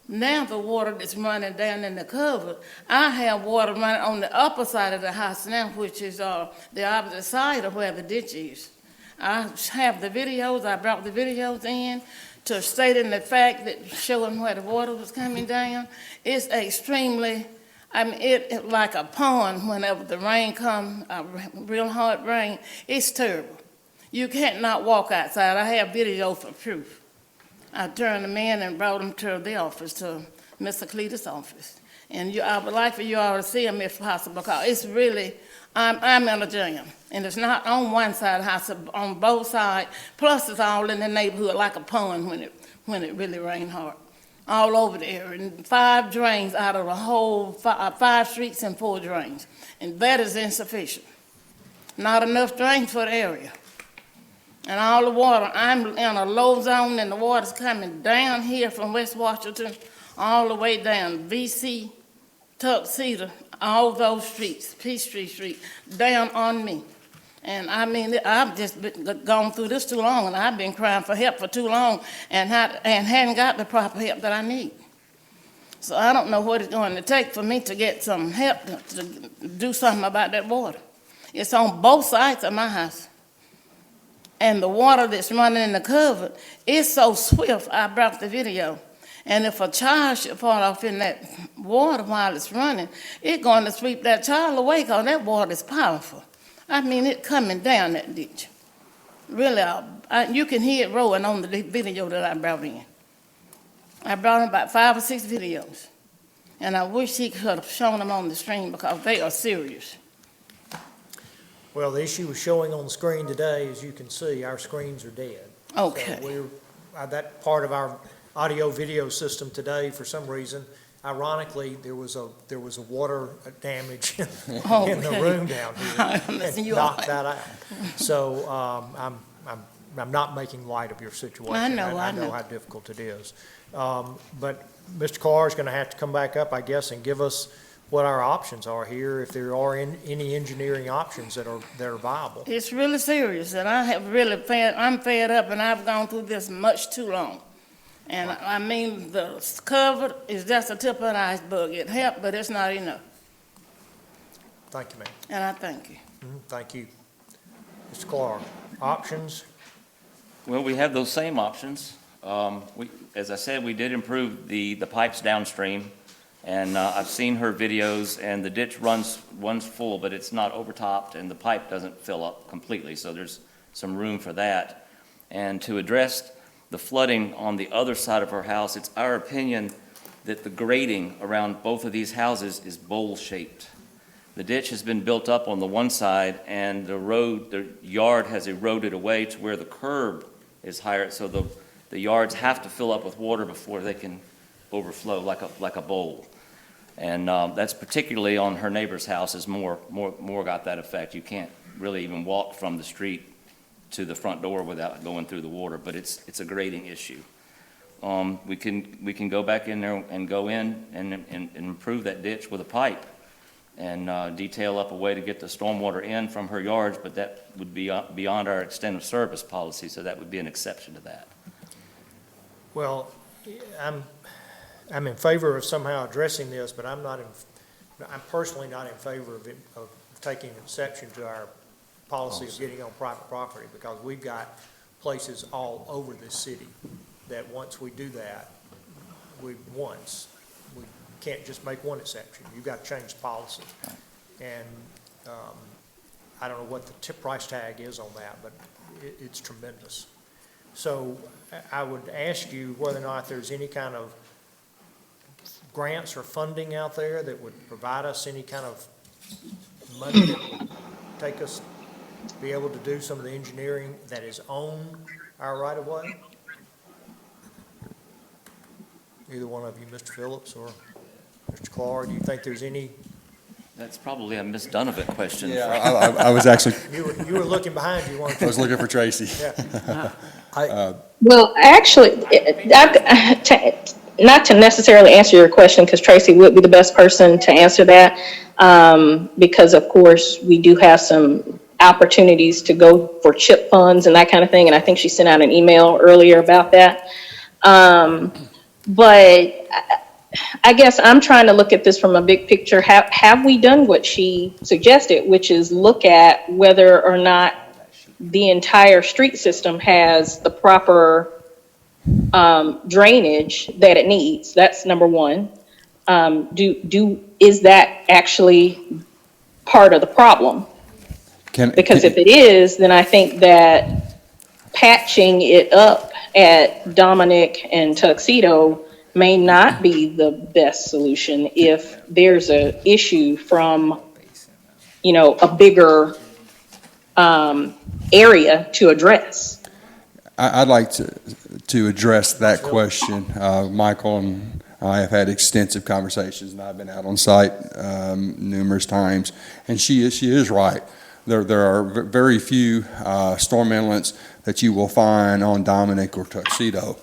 Now the water that's running down in the cover, I have water running on the upper side of the house now, which is the opposite side of where the ditch is. I have the videos. I brought the videos in to state in the fact that showing where the water was coming down. It's extremely, I mean, it's like a pond whenever the rain comes, real hard rain. It's terrible. You can't not walk outside. I have video for proof. I turned them in and brought them to the office, to Mr. Cletus' office. And I would like for you all to see them if possible, because it's really, I'm in a jam. And it's not on one side of the house, it's on both sides. Plus it's all in the neighborhood like a pond when it really rained hard. All over the area. And 5 drains out of the whole 5 streets and 4 drains. And that is insufficient. Not enough drains for the area. And all the water, I'm in a low zone, and the water's coming down here from West Washington all the way down VC, Tuxedo, all those streets, Peachtree Street, down on me. And I mean, I've just gone through this too long, and I've been crying for help for too long and hadn't got the proper help that I need. So I don't know what it's going to take for me to get some help to do something about that water. It's on both sides of my house. And the water that's running in the culvert is so swift, I brought the video. And if a child should fall off in that water while it's running, it's going to sweep that child away because that water is powerful. I mean, it coming down that ditch. Really, you can hear it rolling on the video that I brought in. I brought in about 5 or 6 videos. And I wish he could have shown them on the screen because they are serious. Well, the issue is showing on the screen today, as you can see, our screens are dead. Okay. So that part of our audio-video system today, for some reason, ironically, there was a water damage in the Okay. room down here. Listen, And you knocked all that out. So, I'm not making light of your situation. I know. I know how difficult it is. But Mr. Carr is gonna have to come back up, I guess, and give us what our options are here, if there are any engineering options that are viable. It's really serious, and I'm fed up, and I've gone through this much too long. And I mean, the cover is just the tip of an iceberg. It helped, but it's not enough. Thank you, ma'am. And I thank you. Thank you. Mr. Clark, options? Well, we have those same options. As I said, we did improve the pipes downstream, and I've seen her videos, and the ditch runs full, but it's not overtopped, and the pipe doesn't fill up completely, so there's some room for that. And to address the flooding on the other side of her house, it's our opinion that the grading around both of these houses is bowl-shaped. The ditch has been built up on the one side, and the yard has eroded away to where the curb is higher, so the yards have to fill up with water before they can overflow like a bowl. And that's particularly on her neighbor's house is more got that effect. You can't really even walk from the street to the front door without going through the water, but it's a grading issue. We can go back in there and go in and improve that ditch with a pipe and detail up a way to get the stormwater in from her yards, but that would be beyond our extent of service policy, so that would be an exception to that. Well, I'm in favor of somehow addressing this, but I'm personally not in favor of taking exception to our policy of getting on private property, because we've got places all over this city that once we do that, we can't just make one exception. You've got to change the policy. And I don't know what the price tag is on that, but it's tremendous. So I would ask you whether or not there's any kind of grants or funding out there that would provide us any kind of money that would take us to be able to do some of the engineering that is on our right-of-way? Either one of you, Mr. Phillips or Mr. Clark, do you think there's any? That's probably a Miss Donovan question. Yeah, I was actually, You were looking behind you, weren't you? I was looking for Tracy. Yeah. Well, actually, not to necessarily answer your question, because Tracy would be the best person to answer that, because of course we do have some opportunities to go for CHIP funds and that kind of thing, and I think she sent out an email earlier about that. But I guess I'm trying to look at this from a big picture. Have we done what she suggested, which is look at whether or not the entire street system has the proper drainage that it needs? That's number one. Is that actually part of the problem? Because if it is, then I think that patching it up at Dominic and Tuxedo may not be the best solution if there's an issue from, a bigger area to address. I'd like to address that question. Michael and I have had extensive conversations, and I've been out on site numerous times, and she is right. There are very few storm inlets that you will find on Dominic or Tuxedo.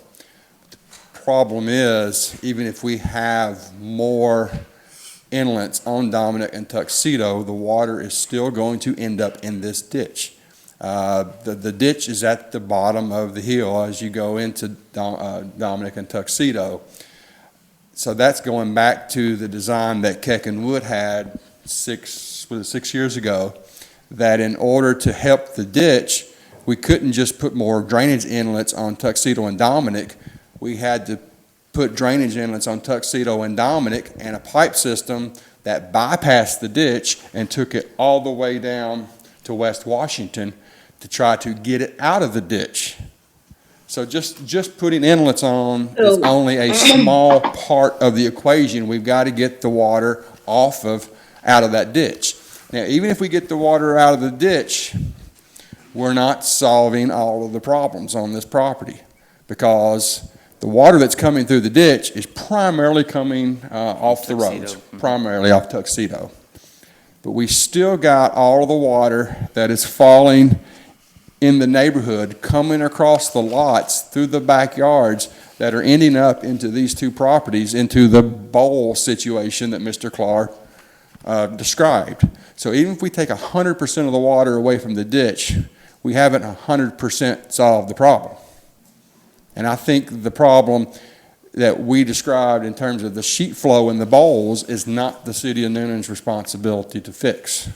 The problem is, even if we have more inlets on Dominic and Tuxedo, the water is still going to end up in this ditch. The ditch is at the bottom of the hill as you go into Dominic and Tuxedo. So that's going back to the design that Keck and Wood had 6 years ago, that in order to help the ditch, we couldn't just put more drainage inlets on Tuxedo and Dominic. We had to put drainage inlets on Tuxedo and Dominic and a pipe system that bypassed the ditch and took it all the way down to West Washington to try to get it out of the ditch. So just putting inlets on is only a small part of the equation. We've got to get the water out of that ditch. Now, even if we get the water out of the ditch, we're not solving all of the problems on this property, because the water that's coming through the ditch is primarily coming off the roads, primarily off Tuxedo. But we still got all of the water that is falling in the neighborhood, coming across the lots through the backyards, that are ending up into these two properties, into the bowl situation that Mr. Clark described. So even if we take 100% of the water away from the ditch, we haven't 100% solved the problem. And I think the problem that we described in terms of the sheet flow in the bowls is not the city of Newnan's responsibility to fix.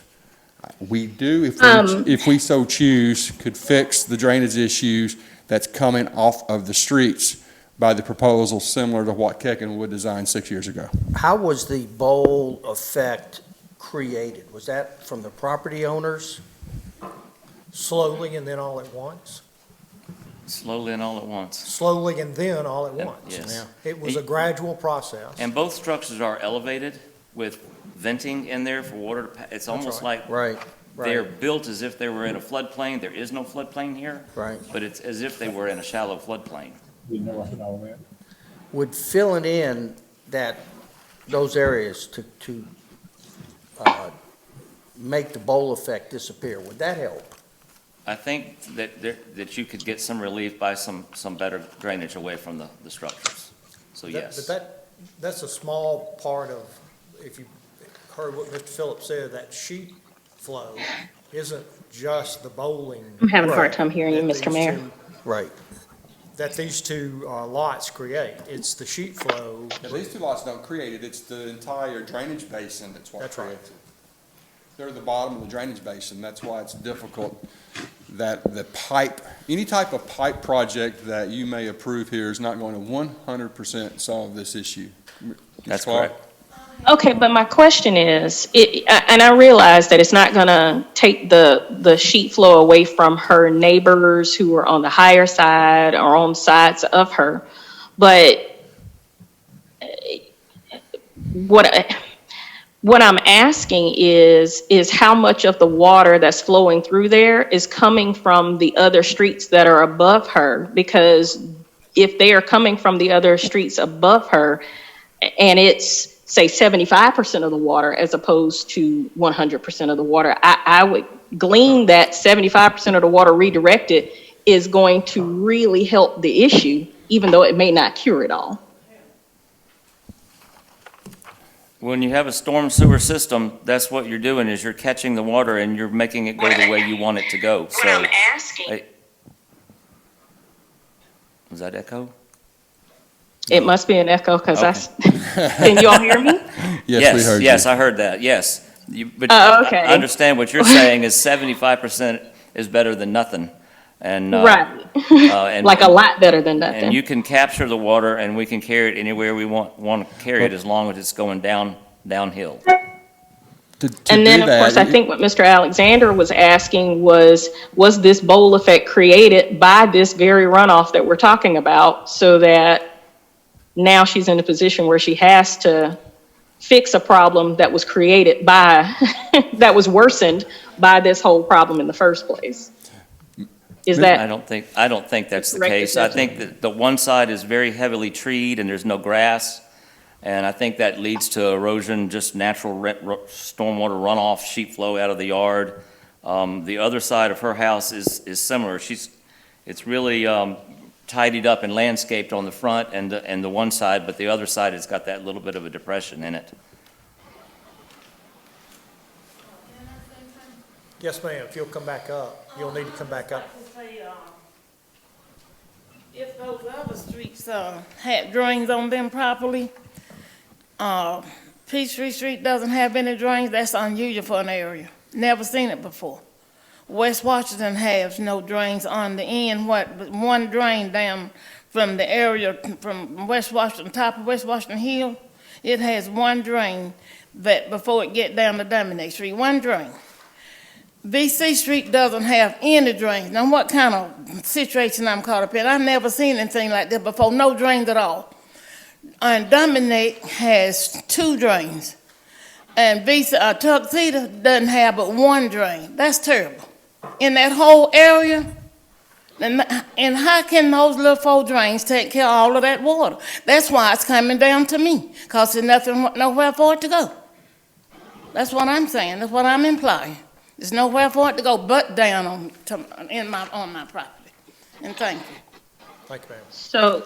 We do, if we so choose, could fix the drainage issues that's coming off of the streets by the proposal similar to what Keckenwood designed 6 years ago. How was the bowl effect created? Was that from the property owners? Slowly and then all at once? Slowly and all at once. Slowly and then all at Yeah, once? yes. It was a gradual process. And both structures are elevated with venting in there for water to, it's almost like Right, they're right, built as if they were in a floodplain. There is no floodplain here, right. but it's as if they were in a shallow floodplain. Would filling in those areas to make the bowl effect disappear, would that help? I think that you could get some relief by some better drainage away from the structures. So yes. But that's a small part of, if you heard what Mr. Phillips said, that sheet flow isn't just the bowling. I'm having a hard time hearing you, that Mr. these Mayor. two- Right. That these two lots create. It's the sheet flow. Now, these two lots don't create it, it's the entire drainage basin that's what That's right. creates it. They're the bottom of the drainage basin, that's why it's difficult that the pipe, any type of pipe project that you may approve here is not going to 100% solve this issue. That's Mr. Clark? correct. Okay, but my question is, and I realize that it's not gonna take the sheet flow away from her neighbors who are on the higher side or on sides of her, but what I'm asking is how much of the water that's flowing through there is coming from the other streets that are above her? Because if they are coming from the other streets above her, and it's, say, 75% of the water as opposed to 100% of the water, I would glean that 75% of the water redirected is going to really help the issue, even though it may not cure it all. When you have a storm sewer system, that's what you're doing, is you're catching the water and you're making it go the way you want it to go. What I'm asking. Was that echo? It must be an echo, because can you all hear me? Yes, we heard you. Yes, I heard that, yes. But okay. I understand what you're saying is 75% is better than nothing. And, Right. and Like a lot better than nothing. And you can capture the water and we can carry it anywhere we want to carry it, as long as it's going downhill. And then, of course, I think what Mr. Alexander was asking was this bowl effect created by this very runoff that we're talking about, so that now she's in a position where she has to fix a problem that was created by, that was worsened by this whole problem in the first place? Is that? I don't think that's the correct case. I assessment? think that the one side is very heavily treed and there's no grass. And I think that leads to erosion, just natural stormwater runoff, sheet flow out of the yard. The other side of her house is similar. It's really tidied up and landscaped on the front and the one side, but the other side has got that little bit of a depression in it. Yes, ma'am, if you'll come back up, you'll need to come back up. If those other streets had drains on them properly, Peachtree Street doesn't have any drains. That's unusual for an area. Never seen it before. West Washington has no drains on the end. One drain down from the area from West Washington, top of West Washington Hill, it has one drain that before it get down to Dominic Street, one drain. VC Street doesn't have any drains. Now, what kind of situation I'm caught up in? I've never seen anything like this before, no drains at all. And Dominic has 2 drains. And Tuxedo doesn't have but 1 drain. That's terrible. In that whole area, and how can those little 4 drains take care of all of that water? That's why it's coming down to me, because there's nowhere for it to go. That's what I'm saying, that's what I'm implying. There's nowhere for it to go but down on my property. And thank you. Thank you, ma'am. So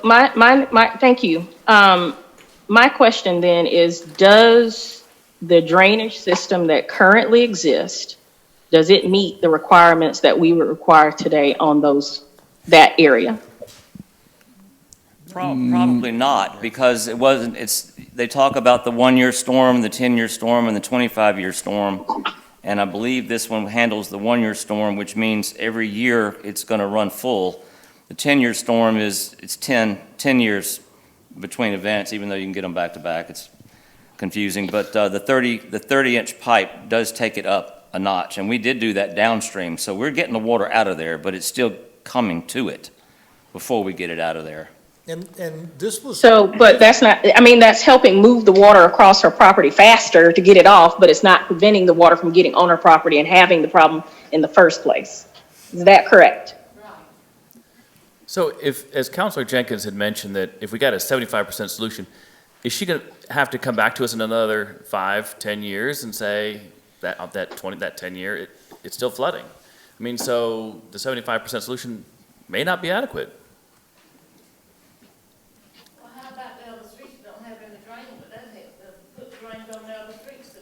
thank you. My question then is, does the drainage system that currently exists, does it meet the requirements that we would require today on that area? Probably not, because they talk about the 1-year storm, the 10-year storm, and the 25-year storm. And I believe this one handles the 1-year storm, which means every year it's going to run full. The 10-year storm it's 10 years between events, even though you can get them back to back. It's confusing, but the 30-inch pipe does take it up a notch, and we did do that downstream. So we're getting the water out of there, but it's still coming to it before we get it out of there. And this was. So, but that's not, I mean, that's helping move the water across her property faster to get it off, but it's not preventing the water from getting on her property and having the problem in the first place. Is that correct? So as Councilor Jenkins had mentioned, that if we got a 75% solution, is she going to have to come back to us in another 5-10 years and say that 10 year, it's still flooding? I mean, so the 75% solution may not be adequate. Well, how about the other streets that don't have any drain, but that put drains on the other streets to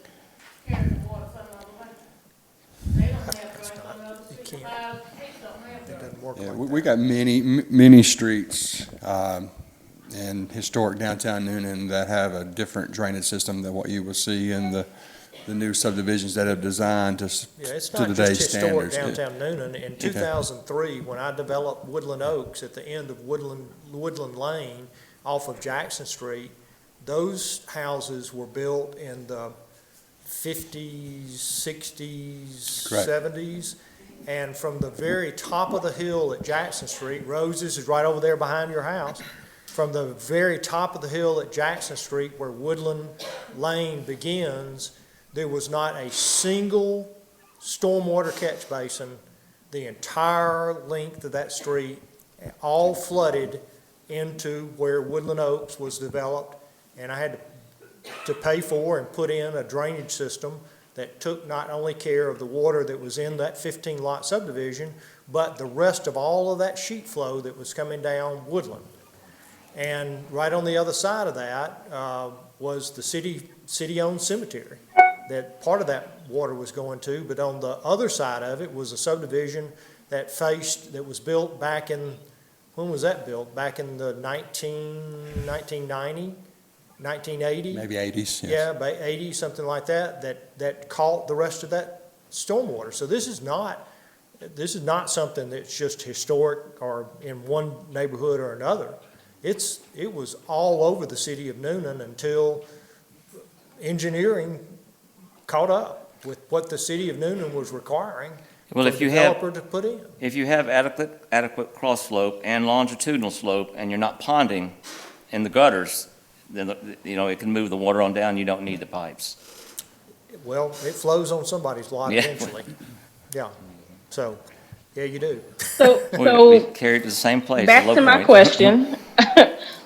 carry the water some other way? They don't have drains on the other streets. can't. 5 streets don't have It drains. doesn't work Yeah, like we that. got many streets in historic downtown Newnan that have a different drainage system than what you will see in the new subdivisions that have designed to Yeah, it's to not today's just historic standards. downtown Newnan. In 2003, when I developed Woodland Oaks at the end of Woodland Lane off of Jackson Street, those houses were built in the 50s, 60s, Correct. 70s. And from the very top of the hill at Jackson Street, Roses is right over there behind your house. From the very top of the hill at Jackson Street where Woodland Lane begins, there was not a single stormwater catch basin the entire length of that street, all flooded into where Woodland Oaks was developed. And I had to pay for and put in a drainage system that took not only care of the water that was in that 15-lot subdivision, but the rest of all of that sheet flow that was coming down Woodland. And right on the other side of that was the city-owned cemetery that part of that water was going to, but on the other side of it was a subdivision that was built back in, when was that built? Back in the 1990, 1980? Maybe 80s, yes. Yeah, by 80, something like that, that caught the rest of that stormwater. So this is not something that's just historic or in one neighborhood or another. It was all over the city of Newnan until engineering caught up with what the city of Newnan was requiring for the developer to put in. If you have adequate cross slope and longitudinal slope, and you're not ponding in the gutters, then, it can move the water on down, you don't need the pipes. Well, it flows on somebody's lot Yeah. eventually. Yeah, so, yeah, you do. We carry it to the same place. Back the low to my point. question,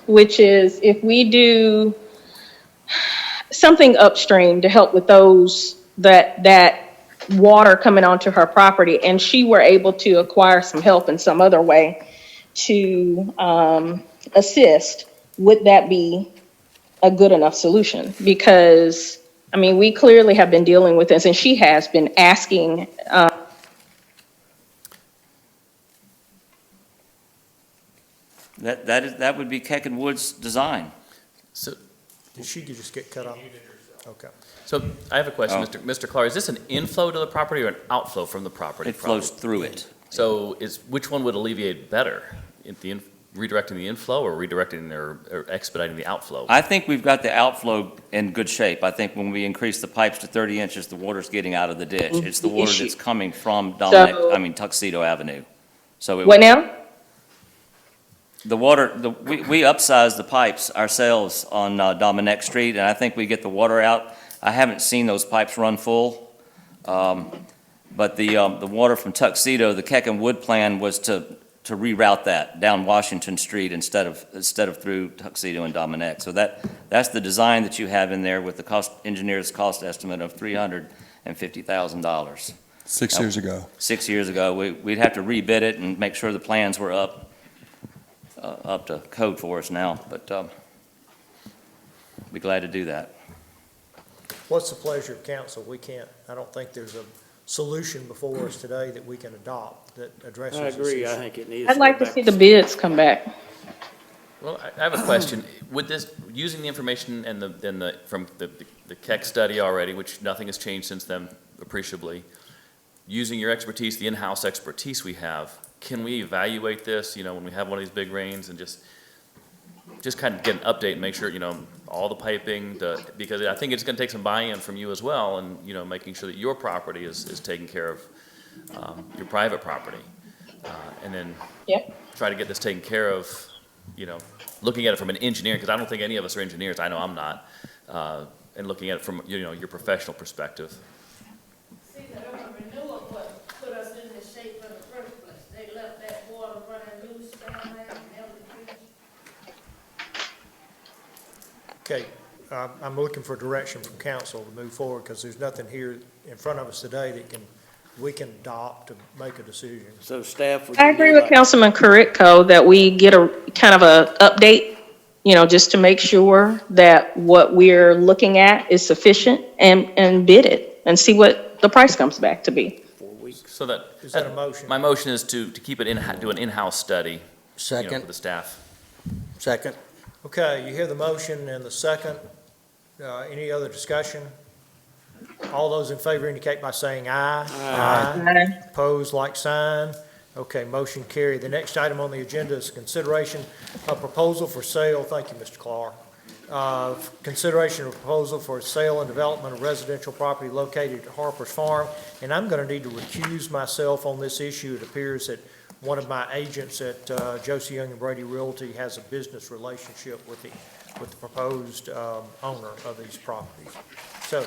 which is if we do something upstream to help with that water coming onto her property, and she were able to acquire some help in some other way to assist, would that be a good enough solution? Because, I mean, we clearly have been dealing with this, and she has been asking. That would be Keck and Wood's design. So, Did she just get cut off? Okay. so I have a question, Oh. Mr. Clark. Is this an inflow to the property or an outflow from the property? It flows through it. So which one would alleviate better? redirecting the inflow or redirecting or expediting the outflow? I think we've got the outflow in good shape. I think when we increase the pipes to 30 inches, the water's getting out of the ditch. It's the water that's coming from Tuxedo Avenue. So What now? the water, we upsized the pipes ourselves on Dominic Street, and I think we get the water out. I haven't seen those pipes run full. But the water from Tuxedo, the Keck and Wood plan was to reroute that down Washington Street instead of through Tuxedo and Dominic. So that's the design that you have in there with the engineer's cost estimate of $350,000. 6 years ago. 6 years ago, we'd have to rebid it and make sure the plans were up to code for us now, but be glad to do that. What's the pleasure of council? I don't think there's a solution before us today that we can adopt that addresses I this agree, issue. I think it needs. I'd like to see the bids come back. Well, I have a question. Would this, using the information and from the Keck study already, which nothing has changed since then appreciably, using your expertise, the in-house expertise we have, can we evaluate this, when we have one of these big rains and just kind of get an update and make sure, all the piping, because I think it's gonna take some buy-in from you as well, and, making sure that your property is taken care of, your private property. And then Yep. try to get this taken care of, looking at it from an engineer, because I don't think any of us are engineers, I know I'm not, and looking at it from, your professional perspective. See, the urban renewal what put us in this shape in the first place. They left that water running loose down there and held the trees. Okay, I'm looking for direction from council to move forward, because there's nothing here in front of us today that we can adopt to make a decision. So staff would. I agree with Councilman Carrico that we get a kind of a update, just to make sure that what we're looking at is sufficient and bid it and see what the price comes back to be. 4 weeks. So that. Is that a motion? My motion is to keep it do an in-house study, Second, for the staff. second. Okay, you hear the motion and the second. Any other discussion? All those in favor indicate by saying aye. Aye. Opposed, like sign. Okay, motion carried. The next item on the agenda is consideration of proposal for sale. Thank you, Mr. Clark. Consideration of proposal for sale and development of residential property located at Harper's Farm. And I'm going to need to recuse myself on this issue. It appears that one of my agents at Josie Young and Brady Realty has a business relationship with the proposed owner of these properties. So,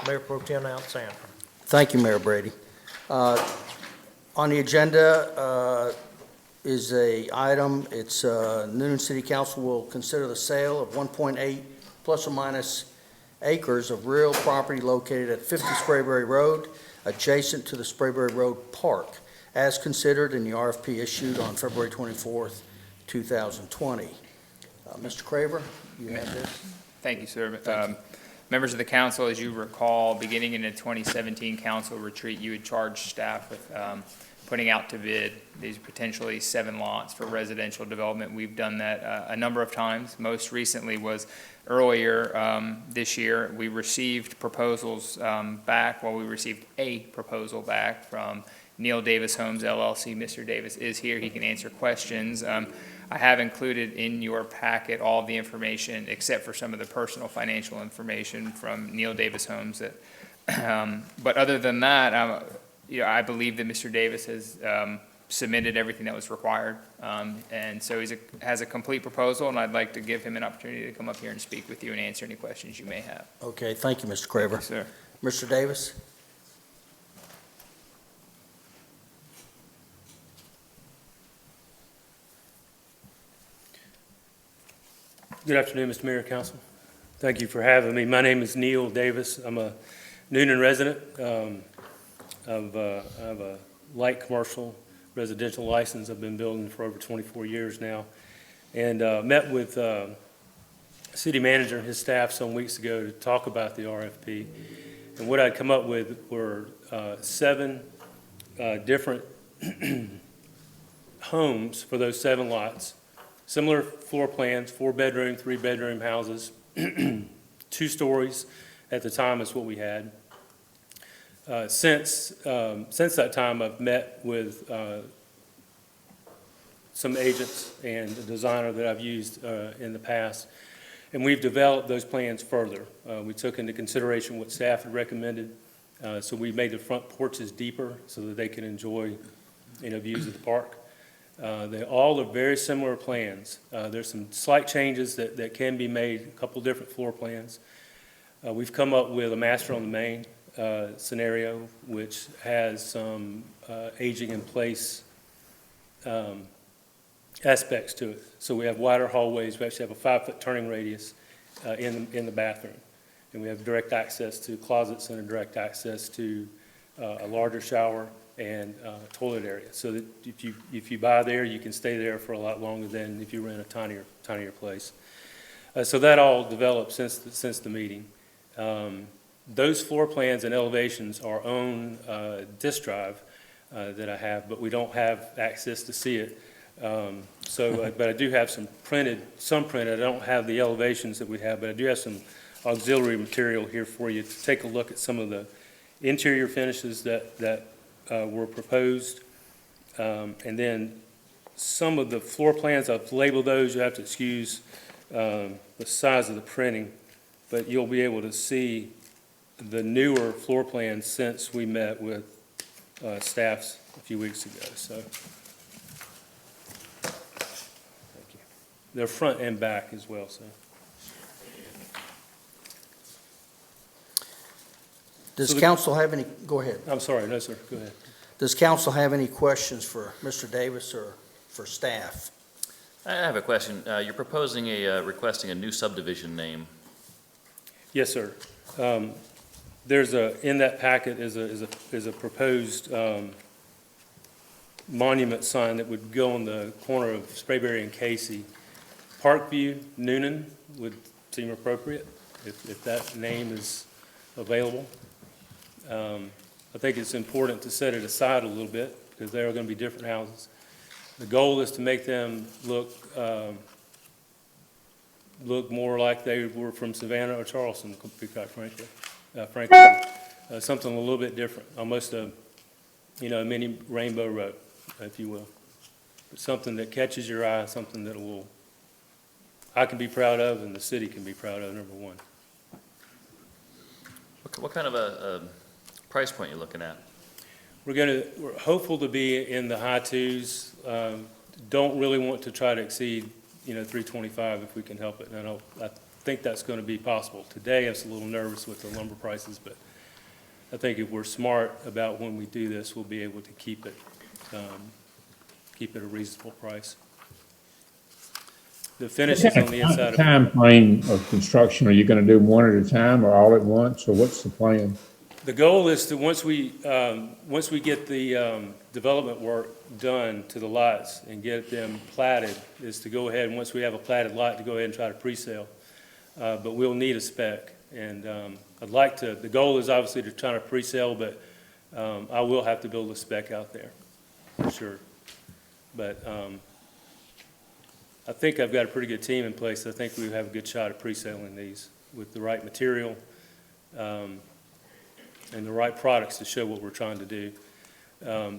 Mayor Pro Tem Alexander. Thank you, Mayor Brady. On the agenda is a item, it's Newnan City Council will consider the sale of 1.8 plus or minus acres of real property located at 50 Sprayberry Road, adjacent to the Sprayberry Road Park, as considered in the RFP issued on February 24th, 2020. Mr. Craver, you have this? Thank you, sir. Members of the council, as you recall, beginning in the 2017 council retreat, you had charged staff with putting out to bid these potentially 7 lots for residential development. We've done that a number of times. Most recently was earlier this year. We received proposals back. We received a proposal back from Neil Davis Homes LLC. Mr. Davis is here. He can answer questions. I have included in your packet all of the information except for some of the personal financial information from Neil Davis Homes. But other than that, I believe that Mr. Davis has submitted everything that was required. And so he has a complete proposal, and I'd like to give him an opportunity to come up here and speak with you and answer any questions you may have. Okay, thank you, Mr. Craver. Yes, sir. Mr. Davis? Good afternoon, Mr. Mayor, Council. Thank you for having me. My name is Neil Davis. I'm a Newnan resident. I have a light commercial residential license. I've been building for over 24 years now. And met with city manager and his staff some weeks ago to talk about the RFP. And what I'd come up with were 7 different homes for those 7 lots. Similar floor plans, 4-bedroom, 3-bedroom houses, 2 stories at the time is what we had. Since that time, I've met with some agents and a designer that I've used in the past. And we've developed those plans further. We took into consideration what staff had recommended. So we made the front porches deeper so that they can enjoy, views of the park. They all are very similar plans. There's some slight changes that can be made, a couple different floor plans. We've come up with a master on the main scenario, which has some aging in place aspects to it. So we have wider hallways. We actually have a 5-foot turning radius in the bathroom. And we have direct access to closets and a direct access to a larger shower and toilet area. So that if you buy there, you can stay there for a lot longer than if you rent a tinier place. So that all developed since the meeting. Those floor plans and elevations are on disk drive that I have, but we don't have access to see it. But I do have some printed. I don't have the elevations that we have, but I do have some auxiliary material here for you to take a look at some of the interior finishes that were proposed. And then some of the floor plans, I've labeled those. You have to excuse the size of the printing, but you'll be able to see the newer floor plans since we met with staffs a few weeks ago. So. They're front and back as well, so. Does council have any, go ahead. I'm sorry, no, sir, go ahead. Does council have any questions for Mr. Davis or for staff? I have a question. You're proposing requesting a new subdivision name. Yes, sir. There's in that packet is a proposed monument sign that would go on the corner of Sprayberry and Casey. Parkview, Newnan would seem appropriate if that name is available. I think it's important to set it aside a little bit because they are going to be different houses. The goal is to make them look more like they were from Savannah or Charleston, quite frankly. Something a little bit different, almost a mini rainbow road, if you will. But something that catches your eye, something that I can be proud of and the city can be proud of, number one. What kind of a price point you looking at? We're hopeful to be in the high twos. Don't really want to try to exceed, $325 if we can help it. And I think that's going to be possible. Today, I was a little nervous with the lumber prices, but I think if we're smart about when we do this, we'll be able to keep it a reasonable price. The finishes on the inside of it. Time frame of construction, are you going to do one at a time or all at once, or what's the plan? The goal is to, once we get the development work done to the lots and get them platted, is to go ahead, and once we have a platted lot, to go ahead and try to pre-sale. But we'll need a spec, and I'd like to, the goal is obviously to try to pre-sale, but I will have to build a spec out there, for sure. But I think I've got a pretty good team in place. I think we have a good shot at pre-selling these with the right material and the right products to show what we're trying to do.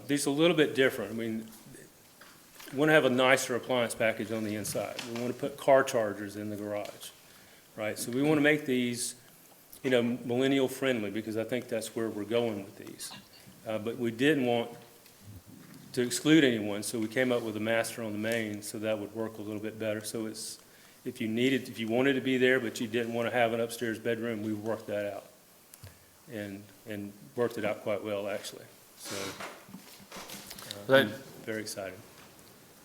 These are a little bit different. I mean, we want to have a nicer appliance package on the inside. We want to put car chargers in the garage, right? So we want to make these, millennial friendly, because I think that's where we're going with these. But we didn't want to exclude anyone, so we came up with a master on the main, so that would work a little bit better. So it's, if you wanted to be there, but you didn't want to have an upstairs bedroom, we worked that out. And worked it out quite well, actually. So, I'm very excited.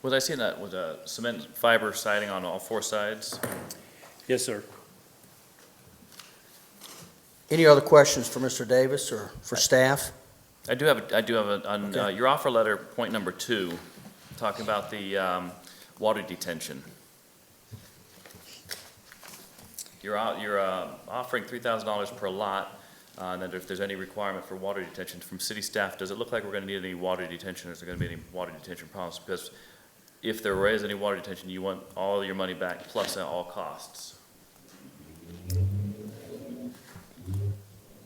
Was I seeing that with a cement fiber siding on all four sides? Yes, sir. Any other questions for Mr. Davis or for staff? I do have on Okay. your offer letter, point number 2, talking about the water detention. You're offering $3,000 per lot, and then if there's any requirement for water detention from city staff, does it look like we're going to need any water detention? Is there going to be any water detention problems? Because if there is any water detention, you want all your money back plus all costs.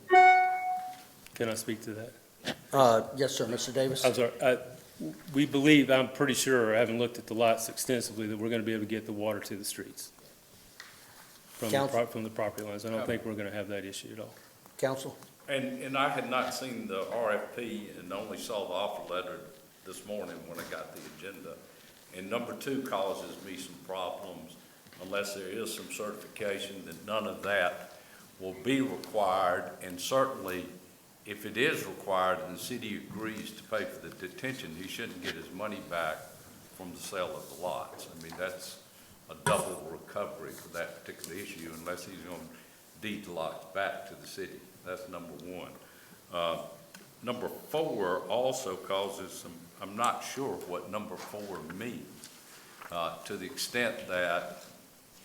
Can I speak to that? Yes, sir, Mr. Davis? I'm sorry. we believe, I'm pretty sure, I haven't looked at the lots extensively, that we're gonna be able to get the water to the streets from from the property lines. I don't think we're gonna have that issue at all. Council? And I had not seen the RFP and only saw the offer letter this morning when I got the agenda. And number 2 causes me some problems unless there is some certification that none of that will be required. And certainly, if it is required and the city agrees to pay for the detention, he shouldn't get his money back from the sale of the lots. I mean, that's a double recovery for that particular issue unless he's going to deed the lots back to the city. That's number 1. Number 4 also causes some, I'm not sure what number 4 means, to the extent that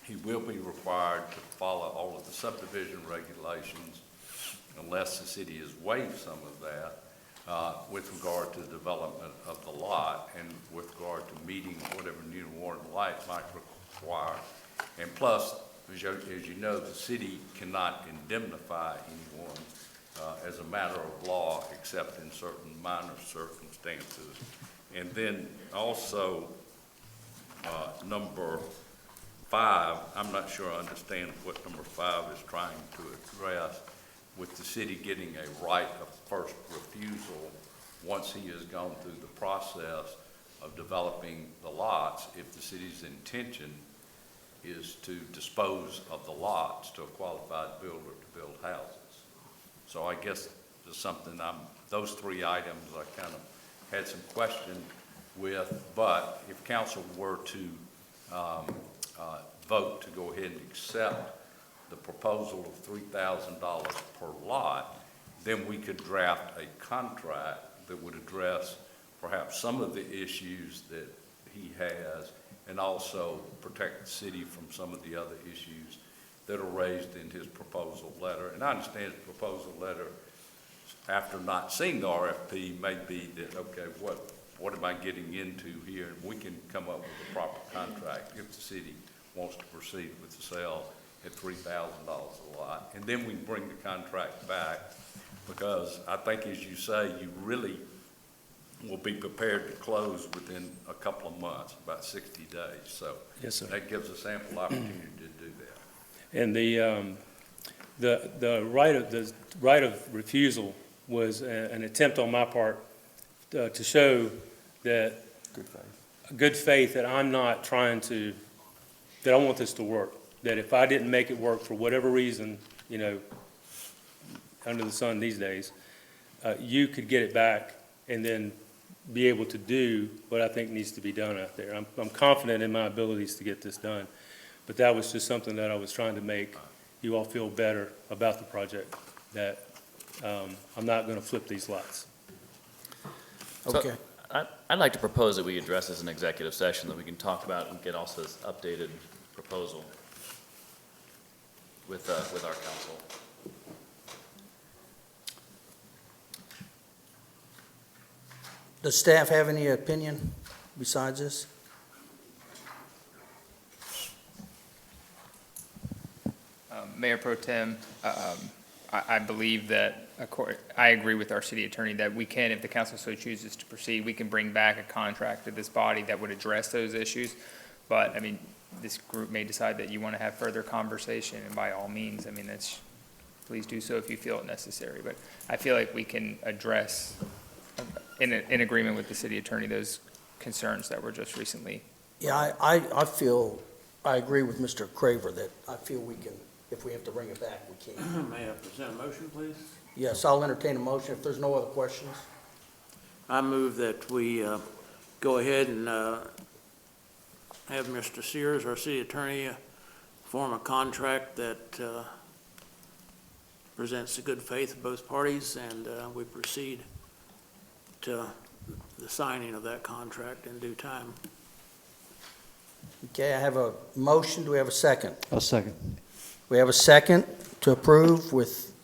he will be required to follow all of the subdivision regulations unless the city has waived some of that with regard to the development of the lot and with regard to meeting whatever new water and lights might require. And plus, as you know, the city cannot indemnify anyone as a matter of law except in certain minor circumstances. And then also, number 5, I'm not sure I understand what number 5 is trying to address, with the city getting a right of first refusal once he has gone through the process of developing the lots, if the city's intention is to dispose of the lots to a qualified builder to build houses. So I guess there's something those 3 items I kind of had some question with, but if council were to vote to go ahead and accept the proposal of $3,000 per lot, then we could draft a contract that would address perhaps some of the issues that he has and also protect the city from some of the other issues that are raised in his proposal letter. And I understand his proposal letter, after not seeing the RFP, may be that, okay, what am I getting into here? And we can come up with a proper contract if the city wants to proceed with the sale at $3,000 a lot. And then we can bring the contract back because I think, as you say, you really will be prepared to close within a couple of months, about 60 days. So yes, sir. That gives us ample opportunity to do that. And the right of refusal was an attempt on my part to show that good faith that I'm not trying to, that I want this to work. That if I didn't make it work for whatever reason, you know, under the sun these days, you could get it back and then be able to do what I think needs to be done out there. I'm confident in my abilities to get this done, but that was just something that I was trying to make you all feel better about the project, that I'm not going to flip these lots. Okay. So I'd like to propose that we address this in executive session, that we can talk about and get also this updated proposal with our council. Does staff have any opinion besides this? Mayor Pro Tem, I believe that, I agree with our city attorney that we can, if the council so chooses to proceed, we can bring back a contract to this body that would address those issues. But, I mean, this group may decide that you want to have further conversation, and by all means, I mean, please do so if you feel it necessary. But I feel like we can address, in agreement with the city attorney, those concerns that were just recently. Yeah, I agree with Mr. Craver that I feel we can, if we have to bring it back, we can. May I present a motion, please? Yes, I'll entertain a motion if there's no other questions. I move that we go ahead and have Mr. Sears, our city attorney, form a contract that presents the good faith of both parties, and we proceed to the signing of that contract in due time. Okay, I have a motion. Do we have a second? I'll second. We have a second to approve with,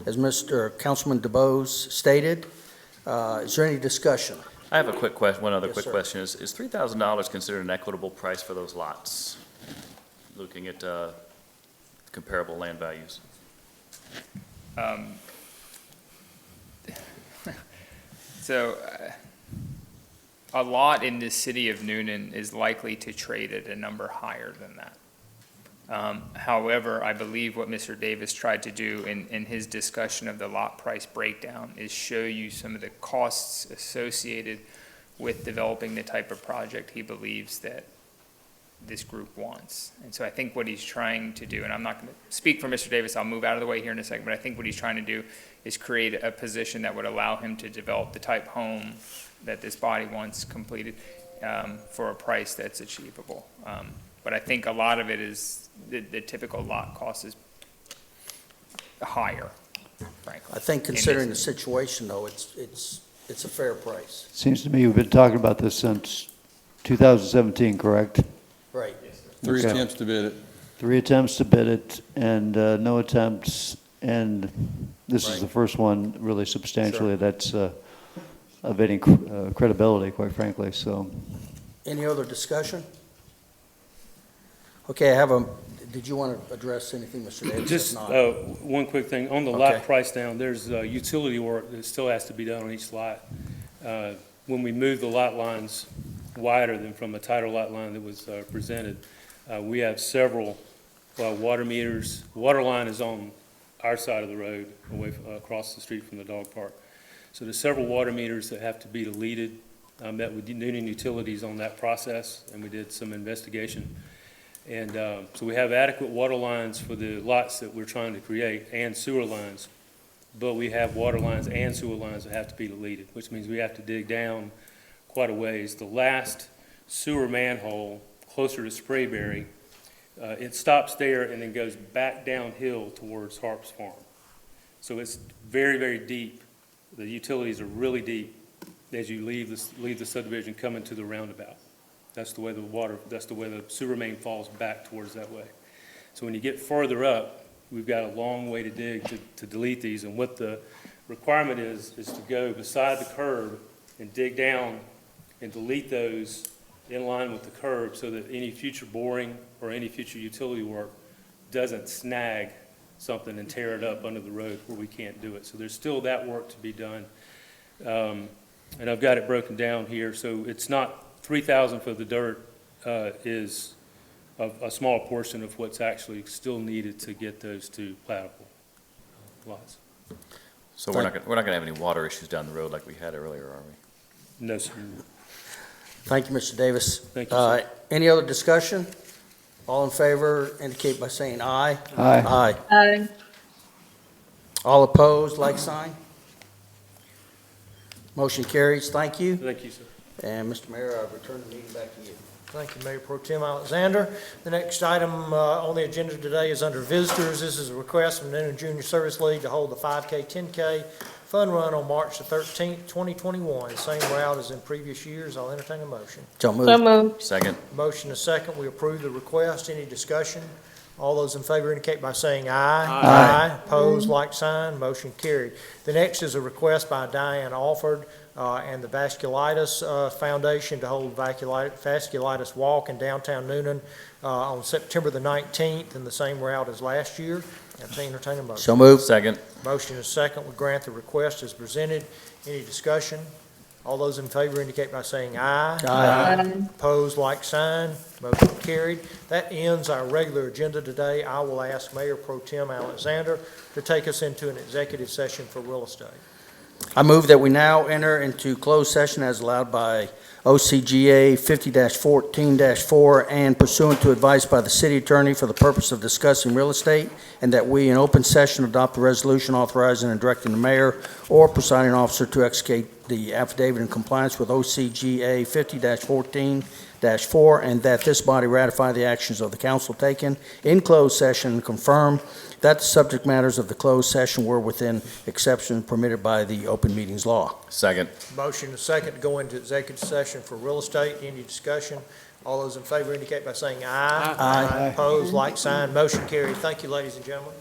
as Mr. Councilman DeBose stated. Is there any discussion? I have a quick question, one other Yes, quick sir. question. Is $3,000 considered an equitable price for those lots? Looking at comparable land values. So, a lot in the city of Newnan is likely to trade at a number higher than that. However, I believe what Mr. Davis tried to do in his discussion of the lot price breakdown is show you some of the costs associated with developing the type of project he believes that this group wants. And so I think what he's trying to do, and I'm not going to speak for Mr. Davis, I'll move out of the way here in a second, but I think what he's trying to do is create a position that would allow him to develop the type home that this body wants completed for a price that's achievable. But I think a lot of it is the typical lot cost is higher, frankly. I think considering the situation, though, it's a fair price. Seems to me we've been talking about this since 2017, correct? Right. Three Okay. attempts to bid it. 3 attempts to bid it and no attempts, and this is Right. the first one really substantially that's of any credibility, quite frankly, so. Any other discussion? Okay, did you want to address anything, Mr. Davis? Just If not, one quick thing, on the Okay. lot price down, there's utility work that still has to be done on each lot. When we move the lot lines wider than from a tighter lot line that was presented, we have several water meters. Water line is on our side of the road, across the street from the dog park. So there's several water meters that have to be deleted. Met with Newnan Utilities on that process, and we did some investigation. And so we have adequate water lines for the lots that we're trying to create and sewer lines. But we have water lines and sewer lines that have to be deleted, which means we have to dig down quite a ways. The last sewer manhole closer to Sprayberry, it stops there and then goes back downhill towards Harp's Farm. So it's very, very deep. The utilities are really deep as you leave the subdivision coming to the roundabout. That's the way the sewer main falls back towards that way. So when you get further up, we've got a long way to dig to delete these. And what the requirement is to go beside the curb and dig down and delete those in line with the curb so that any future boring or any future utility work doesn't snag something and tear it up under the road where we can't do it. So there's still that work to be done. And I've got it broken down here. So it's not 3,000 for the dirt is a small portion of what's actually still needed to get those two plattable lots. So we're not gonna have any water issues down the road like we had earlier, are we? No, sir. Thank you, Mr. Davis. Thank you, sir. Any other discussion? All in favor indicate by saying aye. Aye. Aye. All opposed, like sign. Motion carries. Thank you. Thank you, sir. And Mr. Mayor, I return the meeting back to you. Thank you, Mayor Pro Tem Alexander. The next item on the agenda today is under visitors. This is a request from the Newnan Junior Service League to hold the 5K, 10K fun run on March the 13th, 2021. Same route as in previous years. I'll entertain a motion. So moved. So moved. Second. Motion is second. We approve the request. Any discussion? All those in favor indicate by saying aye. Aye. Opposed, like sign. Motion carried. The next is a request by Diane Alford and the Vasculitis Foundation to hold Vasculitis Walk in downtown Newnan on September the 19th in the same route as last year. Entertain a motion. So moved. Second. Motion is second. We grant the request as presented. Any discussion? All those in favor indicate by saying aye. Aye. Opposed, like sign. Motion carried. That ends our regular agenda today. I will ask Mayor Pro Tem Alexander to take us into an executive session for real estate. I move that we now enter into closed session as allowed by OCGA 50-14-4 and pursuant to advice by the city attorney for the purpose of discussing real estate, and that we in open session adopt a resolution authorizing and directing the mayor or presiding officer to execute the affidavit in compliance with OCGA 50-14-4, and that this body ratify the actions of the council taken in closed session and confirm that the subject matters of the closed session were within exception permitted by the open meetings law. Second. Motion is second to go into executive session for real estate. Any discussion? All those in favor indicate by saying aye. Aye. Opposed, like sign. Motion carried. Thank you, ladies and gentlemen.